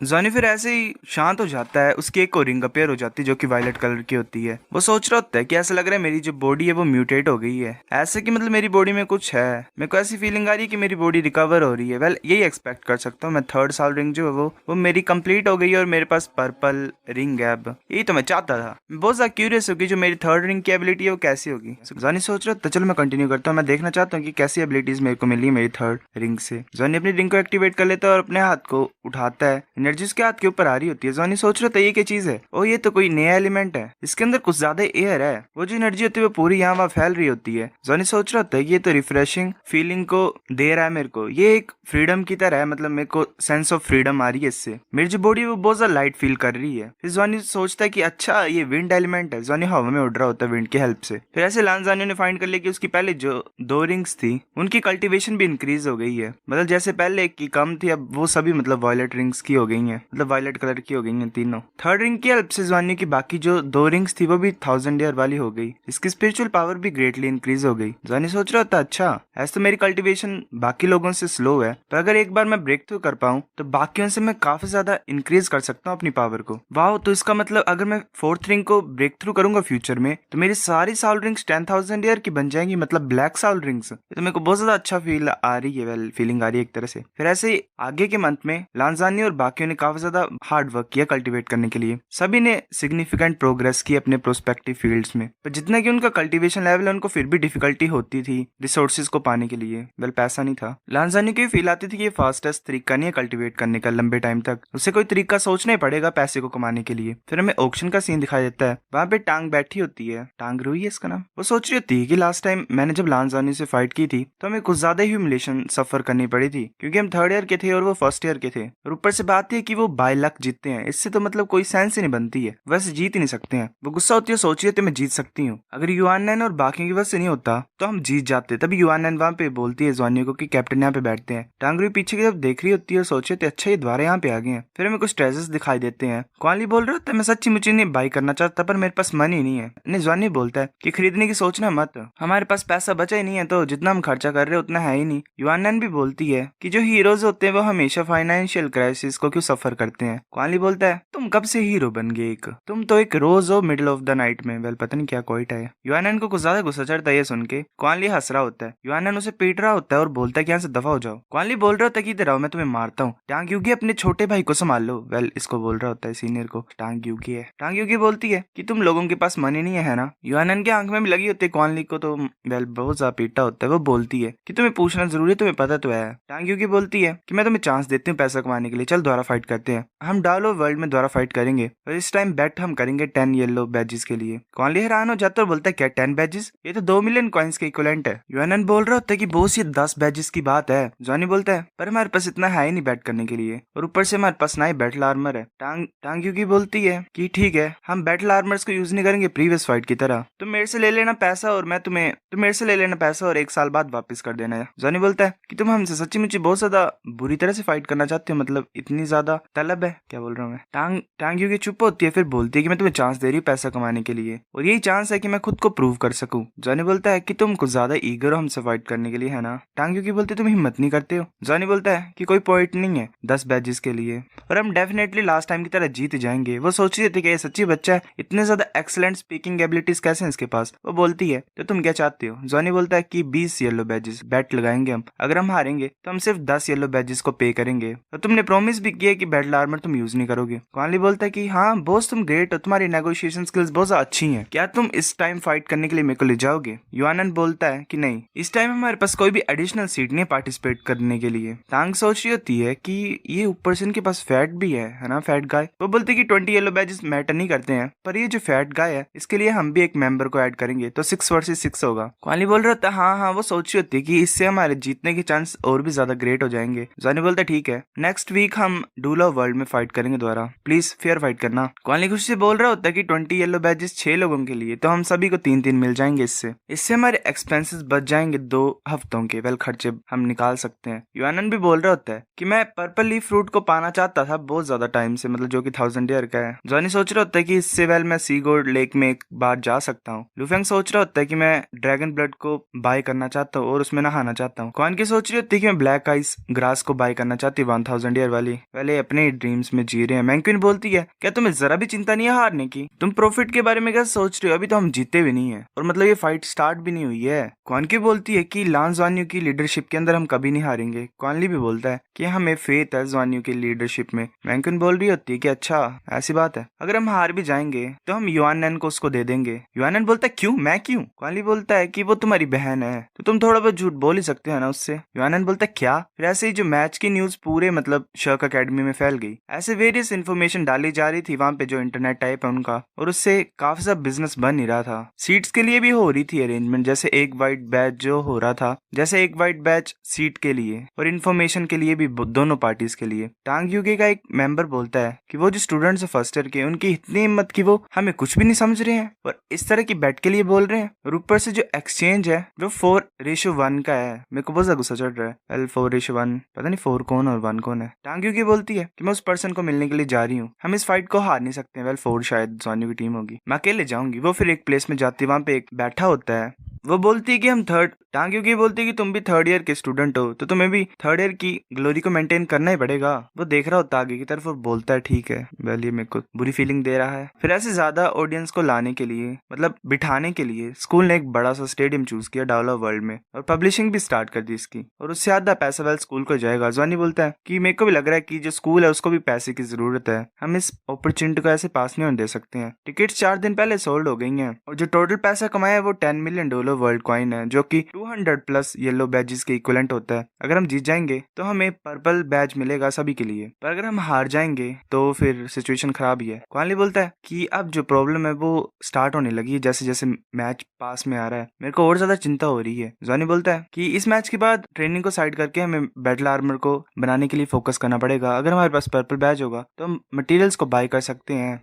ज़ॉनी फिर ऐसे ही शांत हो जाता है, उसकी एक और रिंग अपेयर हो जाती है जो कि वायलेट कलर की होती है। वो सोच रहा होता है कि ऐसा लग रहा है मेरी जो बॉडी है वो म्यूटेट हो गई है, ऐसे कि मतलब मेरी बॉडी में कुछ है। मेरे को ऐसी फीलिंग आ रही है कि मेरी बॉडी रिकवर हो रही है। वेल यही एक्सपेक्ट कर सकता हूँ मैं। थर्ड साल रिंग जो है वो मेरी कंप्लीट हो गई है और मेरे पास पर्पल रिंग है अब। यही तो मैं चाहता था। मैं बहुत ज्यादा क्यूरियस होगी जो मेरी थर्ड रिंग की एबिलिटी है वो कैसी होगी। ज़ॉनी सोच रहा था चलो मैं कंटिन्यू करता हूँ, मैं देखना चाहता हूँ कि कैसी एबिलिटीज मेरे को मिली मेरी थर्ड रिंग से। ज़ॉनी अपनी रिंग को एक्टिवेट कर लेता है और अपने हाथ को उठाता है, एनर्जी उसके हाथ के ऊपर आ रही होती है। ज़ॉनी सोच रहा था ये क्या चीज है, ओ ये तो कोई नया एलिमेंट है, इसके अंदर कुछ ज्यादा एयर है। वो जो एनर्जी होती है वो पूरी यहाँ वहाँ फैल रही होती है। ज़ॉनी सोच रहा था ये तो रिफ्रेशिंग फीलिंग को दे रहा है मेरे को, ये एक फ्रीडम की तरह है, मतलब मेरे को सेंस ऑफ फ्रीडम आ रही है इससे। मेरी जो बॉडी है वो बहुत ज्यादा लाइट फील कर रही है। फिर ज़ॉनी सोचता है कि अच्छा ये विंड एलिमेंट है। ज़ॉनी हवा में उड़ रहा होता है विंड की हेल्प से। फिर ऐसे लांज़ानियो ने फाइंड कर लिया कि उसकी पहले जो 2 रिंग्स थी उनकी कल्टीवेशन भी इंक्रीज हो गई है, मतलब जैसे पहले की कम थी अब वो सभी मतलब वायलेट रिंग्स की हो गई है, मतलब वायलेट कलर की हो गई है तीनों। थर्ड रिंग की हेल्प से ज़ॉनी की बाकी जो 2 रिंग्स थी वो भी 1000 ईयर वाली हो गई। इसकी स्पिरिचुअल पावर भी ग्रेटली इंक्रीज हो गई। ज़ॉनी सोच रहा था अच्छा ऐसे तो मेरी कल्टीवेशन बाकी लोगों से स्लो है, पर अगर एक बार मैं ब्रेक थ्रू कर पाऊं तो बाकियों से मैं काफी ज्यादा इंक्रीज कर सकता हूं अपनी पावर को। वाह, तो इसका मतलब अगर मैं फोर्थ रिंग को ब्रेक थ्रू करूंगा फ्यूचर में तो मेरी सारी साउल रिंग्स 10,000 ईयर की बन जाएंगी, मतलब ब्लैक साउल रिंग्स। तो मेरे को बहुत ज्यादा अच्छा फील आ रही है, वेल फीलिंग आ रही है एक तरह से। फिर ऐसे ही आगे के मंथ में लांज़ानी और बाकियों ने काफी ज्यादा हार्ड वर्क किया कल्टीवेट करने के लिए। सभी ने सिग्निफिकेंट प्रोग्रेस की अपने प्रोस्पेक्टिव फील्ड्स में, पर जितना कि उनका कल्टीवेशन लेवल है उनको फिर भी डिफिकल्टी होती थी रिसोर्सेज को पाने के लिए। वेल पैसा नहीं था। लांज़ानी को फील आती थी कि ये फास्टेस्ट तरीका नहीं है कल्टीवेट करने का लंबे टाइम तक, उसे कोई तरीका सोचना ही पड़ेगा पैसे को कमाने के लिए। फिर हमें ऑक्शन का सीन दिखाई देता है, वहां पे टांग बैठी होती है, टांग रूई है इसका नाम। वो सोच रही होती है कि लास्ट टाइम मैंने जब लांज़ानी से फाइट की थी तो हमें कुछ ज्यादा ह्यूमिलेशन सफर करनी पड़ी थी, क्योंकि हम थर्ड ईयर के थे और वो फर्स्ट ईयर के थे, और ऊपर से बात है कि वो बाय लक जीतते हैं। इससे तो मतलब कोई सेंस ही नहीं बनती है, वैसे जीत ही नहीं सकते हैं। वो गुस्सा होती है, सोच रही होती है मैं जीत सकती हूँ, अगर युआननेन और बाकी की वजह से नहीं होता तो हम जीत जाते। तभी युआननेन वहां पे बोलती है ज़ॉनी को कि कैप्टन यहाँ पे बैठते हैं। टांग रूई पीछे की तरफ देख रही होती है और सोच रही होती है अच्छा ये द्वारा यहाँ पे आ गए हैं। फिर हमें कुछ ट्रेजर्स दिखाई देते हैं। क्वान ली बोल रहा होता है मैं सच्ची मुच्ची नहीं बाई करना चाहता पर मेरे पास मनी नहीं है। नहीं, ज़ॉनी बोलता है कि खरीदने की सोचना मत, हमारे पास पैसा बचा ही नहीं है, तो जितना हम खर्चा कर रहे हैं उतना है ही नहीं। युआननेन भी बोलती है कि जो हीरोज होते हैं वो हमेशा फाइनेंशियल क्राइसिस को क्यों सफर करते हैं। क्वान ली बोलता है तुम कब से हीरो बन गए, तुम तो एक रोज हो मिडिल ऑफ द नाइट में। वेल पता नहीं क्या कोइट है। युआननेन को कुछ ज्यादा गुस्सा चढ़ता है ये सुन के। क्वान ली हंस रहा होता है, युआननेन उसे पीट रहा होता है और बोलता है कि यहाँ से दफा हो जाओ। क्वान ली बोल रहा होता है कि इधर आओ मैं तुम्हें मारता हूँ, टांग यूगी अपने छोटे भाई को संभाल लो। वेल इसको बोल रहा होता है सीनियर को, टांग यूगी है। टांग यूगी बोलती है कि तुम लोगों के पास मनी नहीं है ना। युआननेन के आंख में भी लगी होती है क्वान ली को, तो वेल बहुत ज्यादा पीटा होता है। वो बोलती है कि तुम्हें पूछना जरूरी है, तुम्हें पता तो है। टांग यूगी बोलती है कि मैं तुम्हें चांस देती हूँ पैसा कमाने के लिए, चल दोबारा फाइट करते हैं, हम डालो वर्ल्ड में दोबारा फाइट करेंगे और इस टाइम बेट हम करेंगे 10 येलो बैजेस के लिए। क्वान ली हैरान हो जाता है और बोलता है क्या 10 बैजेस, ये तो 2 मिलियन कॉइन्स के इक्विवेलेंट है। युआननेन बोल रहा होता है कि बॉस ये 10 बैजेस की बात है। ज़ॉनी बोलता है पर हमारे पास इतना है ही नहीं बैट करने के लिए, और ऊपर से हमारे पास ना ही बैटल आर्मर है। टांग यूगी बोलती है कि ठीक है हम बैटल आर्मर्स को यूज नहीं करेंगे प्रीवियस फाइट की तरह, तुम मेरे से ले लेना पैसा और मैं तुम मेरे से ले लेना पैसा और 1 साल बाद वापस कर देना है। ज़ॉनी बोलता है कि तुम हमसे सच्ची मुच्ची बहुत ज्यादा बुरी तरह से फाइट करना चाहते हो, मतलब इतनी ज्यादा तलब है, क्या बोल रहा हूँ मैं। टांग यूगी चुप होती है, फिर बोलती है कि मैं तुम्हें चांस दे रही हूँ पैसा कमाने के लिए और यही चांस है कि मैं खुद को प्रूव कर सकूं। ज़ॉनी बोलता है कि तुम कुछ ज्यादा ईगर हो हमसे फाइट करने के लिए, है ना। टांग यूगी बोलती है तुम हिम्मत नहीं करते हो। ज़ॉनी बोलता है कि कोई पॉइंट नहीं है 10 बैजेस के लिए और हम डेफिनेटली लास्ट टाइम की तरह जीत जाएंगे। वो सोच रही थी कि ये सच्ची बच्चा है, इतने ज्यादा एक्सलेंट स्पीकिंग एबिलिटीज कैसे हैं इसके पास। वो बोलती है तो तुम क्या चाहते हो। ज़ॉनी बोलता है कि 20 येलो बैजेस बेट लगाएंगे हम, अगर हम हारेंगे तो हम सिर्फ 10 येलो बैजेस को पे करेंगे और तुमने प्रॉमिस भी किया है कि बैटल आर्मर तुम यूज नहीं करोगे। क्वानली बोलता है कि हाँ बॉस तुम ग्रेट हो, तुम्हारी नेगोशिएशन स्किल्स बहुत अच्छी हैं, क्या तुम इस टाइम फाइट करने के लिए मेरे को ले जाओगे। युआनन बोलता है कि नहीं, इस टाइम हमारे पास कोई भी एडिशनल सीट नहीं है पार्टिसिपेट करने के लिए। टांग सोच रही होती है कि ये ऊपर से इनके पास फैट भी है ना, फैट गाय। वो बोलते कि 20 येलो बैजेस मैटर नहीं करते हैं, पर ये जो फैट गाय है इसके लिए हम भी एक मेंबर को ऐड करेंगे तो 6 वर्सेस 6 होगा। क्वानली बोल रहा होता है हाँ हाँ, वो सोच रही होती है कि इससे हमारे जीतने के चांस और भी ज्यादा ग्रेट हो जाएंगे। जॉनी बोलता है ठीक है, नेक्स्ट वीक हम डूलो वर्ल्ड में फाइट करेंगे दोबारा, प्लीज फेयर फाइट करना। क्वानली खुशी से बोल रहा होता है कि 20 येलो बैजेस 6 लोगों के लिए, तो हम सभी को 3-3 मिल जाएंगे। इससे हमारे एक्सपेंसेस बच जाएंगे 2 हफ्तों के वेल खर्चे हम निकाल सकते हैं। युआनन भी बोल रहा होता है कि मैं पर्पल लीफ फ्रूट को पाना चाहता था बहुत ज्यादा टाइम से, मतलब जो कि 1000 ईयर का है। जॉनी सोच रहा होता है कि इससे वेल मैं सीगोड लेक में एक बार जा सकता हूँ। लुफेंग सोच रहा होता है कि मैं ड्रैगन ब्लड को बाय करना चाहता हूँ और उसमें नहाना चाहता हूँ। क्वान की सोच रही होती है कि मैं ब्लैक आइस ग्रास को बाय करना चाहती हूँ 1000 ईयर वाली। पहले अपने ड्रीम्स में जी रहे हैं। मैंक्विन बोलती है क्या तुम्हें जरा भी चिंता नहीं है हारने की, तुम प्रॉफिट के बारे में क्या सोच रहे हो, अभी तो हम जीते भी नहीं है और मतलब ये फाइट स्टार्ट भी नहीं हुई है। क्वान की बोलती है कि लांस ज़्वान्यू की लीडरशिप के अंदर हम कभी नहीं हारेंगे। क्वानली भी बोलता है कि हमें फेथ है ज़्वान्यू की लीडरशिप में। मैंक्विन बोल रही होती है कि अच्छा ऐसी बात है, अगर हम हार भी जाएंगे तो हम युआनन को उसको दे देंगे। युआनन बोलता है क्यों, मैं क्यों। क्वानली बोलता है कि वो तुम्हारी बहन है तो तुम थोड़ा बहुत झूठ बोल ही सकते हो ना उससे। युआनन बोलता है क्या। फिर ऐसे ही जो मैच की न्यूज पूरे मतलब शर्क अकेडमी में फैल गई। ऐसे वेरियस इन्फॉर्मेशन डाली जा रही थी वहां पे जो इंटरनेट टाइप है उनका, और उससे काफी सा बिजनेस बन नहीं रहा था। सीट्स के लिए भी हो रही थी अरेंजमेंट, जैसे एक वाइट बैच जो हो रहा था, जैसे एक वाइट बैच सीट के लिए और इन्फॉर्मेशन के लिए भी, दोनों पार्टीज के लिए। टांग यूके का एक मेंबर बोलता है कि वो जो स्टूडेंट्स है फर्स्ट ईयर के, उनकी इतनी हिम्मत कि वो हमें कुछ भी नहीं समझ रहे हैं और इस तरह की बैट के लिए बोल रहे हैं। और ऊपर से जो एक्सचेंज है वो 4:1 का है। मेरे को बहुत गुस्सा चढ़ रहा है। 4:1, पता नहीं 4 कौन और 1 कौन है। टांग यूके बोलती है कि मैं उस पर्सन को मिलने के लिए जा रही हूँ, हम इस फाइट को हार नहीं सकते। 4 शायद ज़्वान्यू की टीम होगी, मैं अकेले जाऊंगी। वो फिर एक प्लेस में जाती है, वहां पे एक बैठा होता है। वो बोलती है कि हम थर्ड, टांग यूकी बोलती है कि तुम भी 3rd ईयर के स्टूडेंट हो तो तुम्हें भी 3rd ईयर की ग्लोरी को मेंटेन करना ही पड़ेगा। वो देख रहा होता आगे की तरफ और बोलता है ठीक है। वेल ये मेरे को बुरी फीलिंग दे रहा है। फिर ऐसे ज्यादा ऑडियंस को लाने के लिए, मतलब बिठाने के लिए, स्कूल ने एक बड़ा सा स्टेडियम चूज किया डावला वर्ल्ड में और पब्लिशिंग भी स्टार्ट कर दी इसकी, और उससे आधा पैसा वेल स्कूल को जाएगा। ज़्वान्यू बोलता है कि मेरे को भी लग रहा है कि जो स्कूल है उसको भी पैसे की जरूरत है, हम इस अपॉर्चुनिटी को ऐसे पास नहीं होने दे सकते हैं। टिकट्स 4 दिन पहले सोल्ड हो गई हैं और जो टोटल पैसा कमाया है वो $10 मिलियन वर्ल्ड कॉइन है, जो कि 200+ येलो बैजेस के इक्विवेलेंट होता है। अगर हम जीत जाएंगे तो हमें पर्पल बैज मिलेगा सभी के लिए, पर अगर हम हार जाएंगे तो फिर सिचुएशन खराब ही है। क्वानली बोलता है कि अब जो प्रॉब्लम है वो स्टार्ट होने लगी है, जैसे जैसे मैच पास में आ रहा है मेरे को और ज्यादा चिंता हो रही है। ज़्वान्यू बोलता है कि इस मैच के बाद ट्रेनिंग को साइड करके हमें बैटल आर्मर को बनाने के लिए फोकस करना पड़ेगा। अगर हमारे पास पर्पल बैज होगा तो हम मटेरियल्स को बाय कर सकते हैं,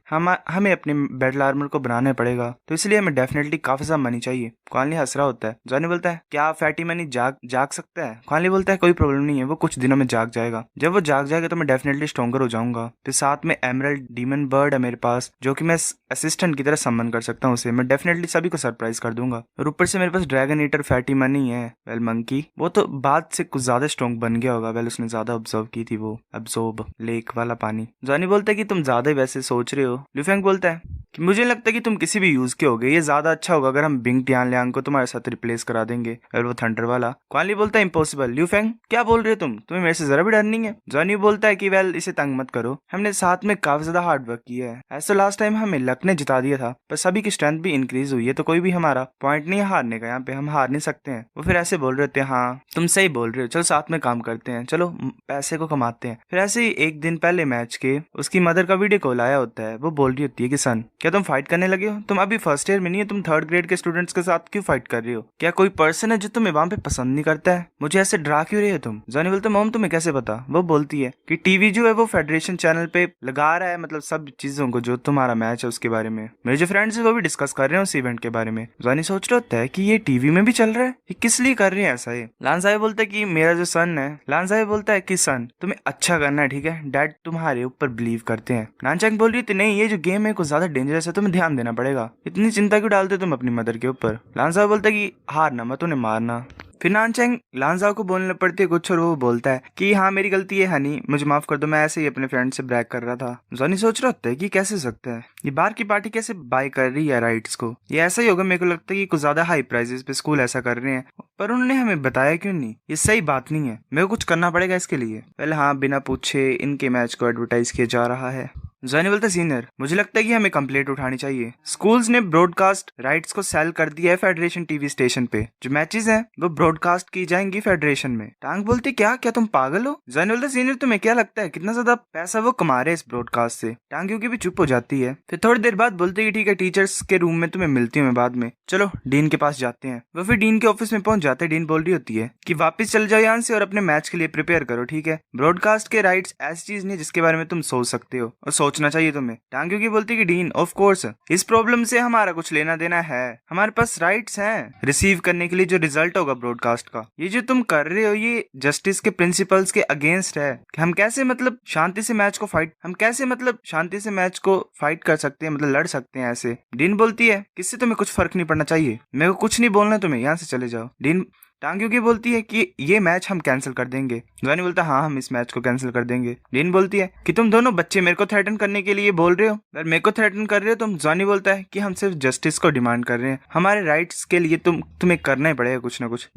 हमें अपने बैटल आर्मर को बनाना पड़ेगा, तो इसलिए हमें डेफिनेटली काफी ज्यादा मनी चाहिए। क्वानली हंस रहा होता है। ज़्वान्यू बोलता है क्या फैटी मनी जाग सकता है। क्वानली बोलता है कोई प्रॉब्लम नहीं है, वो कुछ दिनों में जाग जाएगा। जब वो जाग जाएगा तो मैं डेफिनेटली स्ट्रॉन्गर हो जाऊंगा। फिर साथ में एमरल्ड डीमन बर्ड है मेरे पास, जो कि मैं असिस्टेंट की तरह सम्मान कर सकता हूँ उसे। मैं डेफिनेटली सभी को सरप्राइज कर दूंगा। और ऊपर से मेरे पास ड्रैगन ईटर फैटी मनी है। वेल मंकी वो तो बाद से कुछ ज्यादा स्ट्रॉन्ग बन गया होगा, वेल उसने ज्यादा ऑब्जर्व की थी वो अब्सॉर्ब लेक वाला पानी। ज़्वान्यू बोलता है कि तुम ज्यादा वैसे सोच रहे हो। लुफेंग बोलता है कि मुझे लगता है कि तुम किसी भी यूज के होगे, ये ज्यादा अच्छा होगा अगर हम बिंग टियानलियांग को तुम्हारे साथ रिप्लेस करा देंगे। और वो थंडर वाला। क्वानली बोलता है इम्पॉसिबल। ल्यूफेंग क्या बोल रहे हो तुम्हें मेरे से जरा भी डर नहीं है। ज़्वान्यू बोलता है कि वेल इसे तंग मत करो, हमने साथ में काफी ज्यादा हार्ड वर्क किया है। ऐसा लास्ट टाइम हमें लक ने जिता दिया था, पर सभी की स्ट्रेंथ भी इंक्रीज हुई है, तो कोई भी हमारा पॉइंट नहीं है हारने का, यहाँ पे हम हार नहीं सकते हैं। वो फिर ऐसे बोल रहे थे हाँ तुम सही बोल रहे हो, चलो साथ में काम करते हैं, चलो पैसे को कमाते हैं। फिर ऐसे ही एक दिन पहले मैच के उसकी मदर का वीडियो कॉल आया होता है। वो बोल रही होती है कि सन क्या तुम फाइट करने लगे हो, तुम अभी फर्स्ट ईयर में नहीं है, तुम 3rd ग्रेड के स्टूडेंट्स के साथ क्यों फाइट कर रही हो, क्या कोई पर्सन है जो तुम्हें वहां पे पसंद नहीं करता है, मुझे ऐसे डरा क्यों रही हो तुम। ज़्वान्यू बोलता है मॉम तुम्हें कैसे पता। वो बोलती है कि टीवी जो है वो फेडरेशन चैनल पे लगा रहा है, मतलब सब चीजों को जो तुम्हारा मैच है उसके बारे में, मेरे जो फ्रेंड्स है वो भी डिस्कस कर रहे हैं उस इवेंट के बारे में। ज़्वान्यू सोच रहा होता है कि ये टीवी में भी चल रहा है, ये किस लिए कर रहे हैं ऐसा। ये लांसाई बोलता है कि मेरा जो सन है, लांसाई बोलता है कि सन तुम्हें अच्छा करना है ठीक है, डैड तुम्हारे ऊपर बिलीव करते हैं। नानचैंग बोल रही थी नहीं ये जो गेम है कुछ ज्यादा डेंजरस है, तुम्हें ध्यान देना पड़ेगा, इतनी चिंता क्यों डालते तुम अपनी मदर के ऊपर। लांसाई बोलता है कि हारना मत, उन्हें मारना। फिर नानचैंग लानजाओ को बोलने पड़ती है कुछ और वो बोलता है कि हाँ मेरी गलती है हनी, मुझे माफ कर दो, मैं ऐसे ही अपने फ्रेंड से ब्रैग कर रहा था। जॉनी सोच रहा होता है कि कैसे हो सकता है, ये बाहर की पार्टी कैसे बाय कर रही है राइट्स को, ये ऐसा ही होगा, मेरे को लगता है कि कुछ ज्यादा हाई प्राइसेस पे स्कूल ऐसा कर रहे हैं, पर उन्होंने हमें बताया क्यों नहीं, ये सही बात नहीं है, मेरे को कुछ करना पड़ेगा इसके लिए। पहले हाँ बिना पूछे इनके मैच को एडवर्टाइज किया जा रहा है। जॉनी बोलता सीनियर मुझे लगता है कि हमें कंप्लेंट उठानी चाहिए, स्कूल्स ने ब्रॉडकास्ट राइट्स को सेल कर दिया है फेडरेशन टीवी स्टेशन पे, जो मैचेस हैं वो ब्रॉडकास्ट की जाएंगी फेडरेशन में। टांग बोलती क्या क्या तुम पागल हो। जॉनी बोलता सीनियर तुम्हें क्या लगता है कितना ज्यादा पैसा वो कमा रहे हैं इस ब्रॉडकास्ट से। टांग क्योंकि भी चुप हो जाती है। फिर थोड़ी देर बाद बोलते ठीक है टीचर्स के रूम में तुम्हें मिलती हूँ मैं बाद में, चलो डीन के पास जाते हैं। वो फिर डीन के ऑफिस में पहुंच जाते हैं। डीन बोल रही होती है कि वापस चल जाओ यहाँ से और अपने मैच के लिए प्रिपेयर करो, ठीक है, ब्रॉडकास्ट के राइट्स ऐसी चीज नहीं जिसके बारे में तुम सोच सकते हो और सोचना चाहिए तुम्हें। टांग क्योंकि बोलती कि डीन ऑफ कोर्स इस प्रॉब्लम से हमारा कुछ लेना देना है, हमारे पास राइट्स हैं रिसीव करने के लिए जो रिजल्ट होगा ब्रॉडकास्ट का, ये जो तुम कर रहे हो ये जस्टिस के प्रिंसिपल्स के अगेंस्ट है। हम कैसे मतलब शांति से मैच को फाइट कर सकते हैं, मतलब लड़ सकते हैं ऐसे। डीन बोलती है किससे तुम्हें कुछ फर्क नहीं पड़ना चाहिए, मेरे को कुछ नहीं बोलना तुम्हें, यहाँ से चले जाओ। डीन टांग क्योंकि बोलती है कि ये मैच हम कैंसिल कर देंगे। जॉनी बोलता है हाँ हम इस मैच को कैंसिल कर देंगे। डीन बोलती है कि तुम दोनों बच्चे मेरे को थ्रेटन करने के लिए बोल रहे हो, अगर मेरे को थ्रेटन कर रहे हो तुम। जॉनी बोलता है कि हम सिर्फ जस्टिस को डिमांड कर रहे हैं, हमारे राइट्स के लिए तुम्हें करना ही पड़ेगा कुछ ना कुछ।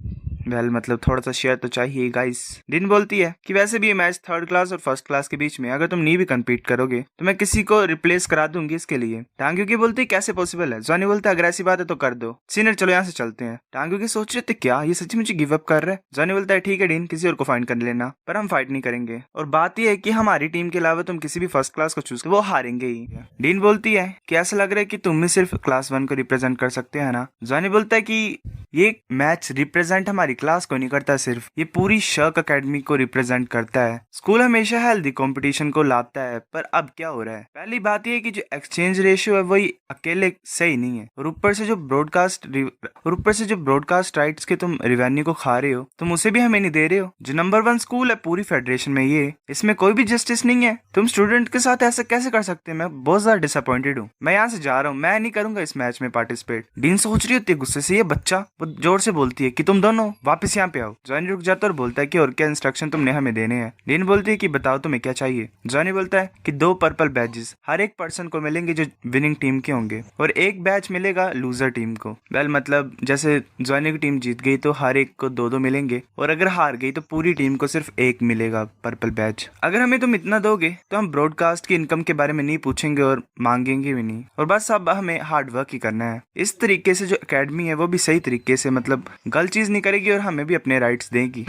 वेल मतलब थोड़ा सा शेयर तो चाहिए गाइस। डीन बोलती है कि वैसे भी ये मैच थर्ड क्लास और फर्स्ट क्लास के बीच में, अगर तुम नहीं भी कम्पीट करोगे तो मैं किसी को रिप्लेस करा दूंगी इसके लिए। टांग की बोलती है कैसे पॉसिबल है। जॉनी बोलता है अगर ऐसी बात है तो कर दो सीनियर, चलो यहाँ से चलते हैं। टांग की सोच रहे थे क्या ये सच्ची मुझे गिव अप कर रहा है। जॉनी बोलता है ठीक है डीन किसी और को फाइंड कर लेना, पर हम फाइट नहीं करेंगे, और बात यह है कि हमारी टीम के अलावा तुम किसी भी फर्स्ट क्लास को चूज वो हारेंगे ही। डीन बोलती है कि ऐसा लग रहा है कि तुम ही सिर्फ क्लास 1 को रिप्रेजेंट कर सकते हैं ना। जॉनी बोलता है कि ये मैच रिप्रेजेंट हमारी क्लास को नहीं करता, सिर्फ ये पूरी शर्क एकेडमी को रिप्रेजेंट करता है। स्कूल हमेशा हेल्दी कंपटीशन को लाता है, पर अब क्या हो रहा है, पहली बात ये कि जो एक्सचेंज रेशियो है वही अकेले सही नहीं है, और ऊपर से जो ब्रॉडकास्ट राइट्स के तुम रेवेन्यू को खा रहे हो, तुम उसे भी हमें नहीं दे रहे हो। जो नंबर 1 स्कूल है पूरी फेडरेशन में, ये इसमें कोई भी जस्टिस नहीं है। तुम स्टूडेंट के साथ ऐसा कैसे कर सकते हैं। मैं बहुत ज्यादा डिसअपॉइंटेड हूँ, मैं यहाँ से जा रहा हूँ, मैं नहीं करूंगा इस मैच में पार्टिसिपेट। डीन सोच रही होती है गुस्से से ये बच्चा, वो जोर से बोलती है कि तुम दोनों वापस यहाँ पे आओ। जॉनी रुक जाता है और बोलता है कि और क्या इंस्ट्रक्शन तुमने हमें देने हैं। डीन बोलती है कि बताओ तुम्हें क्या चाहिए। जॉनी बोलता है कि 2 पर्पल बैजेस हर एक पर्सन को मिलेंगे जो विनिंग टीम के होंगे, और 1 बैच मिलेगा लूजर टीम को। वेल मतलब जैसे जॉनी की टीम जीत गई तो हर एक को 2-2 मिलेंगे, और अगर हार गई तो पूरी टीम को सिर्फ 1 मिलेगा पर्पल बैच। अगर हमें तुम इतना दोगे तो हम ब्रॉडकास्ट की इनकम के बारे में नहीं पूछेंगे और मांगेंगे भी नहीं, और बस अब हमें हार्ड वर्क ही करना है। इस तरीके से जो एकेडमी है वो भी सही तरीके से मतलब गलत चीज नहीं करेगी और हमें भी अपने राइट्स देगी।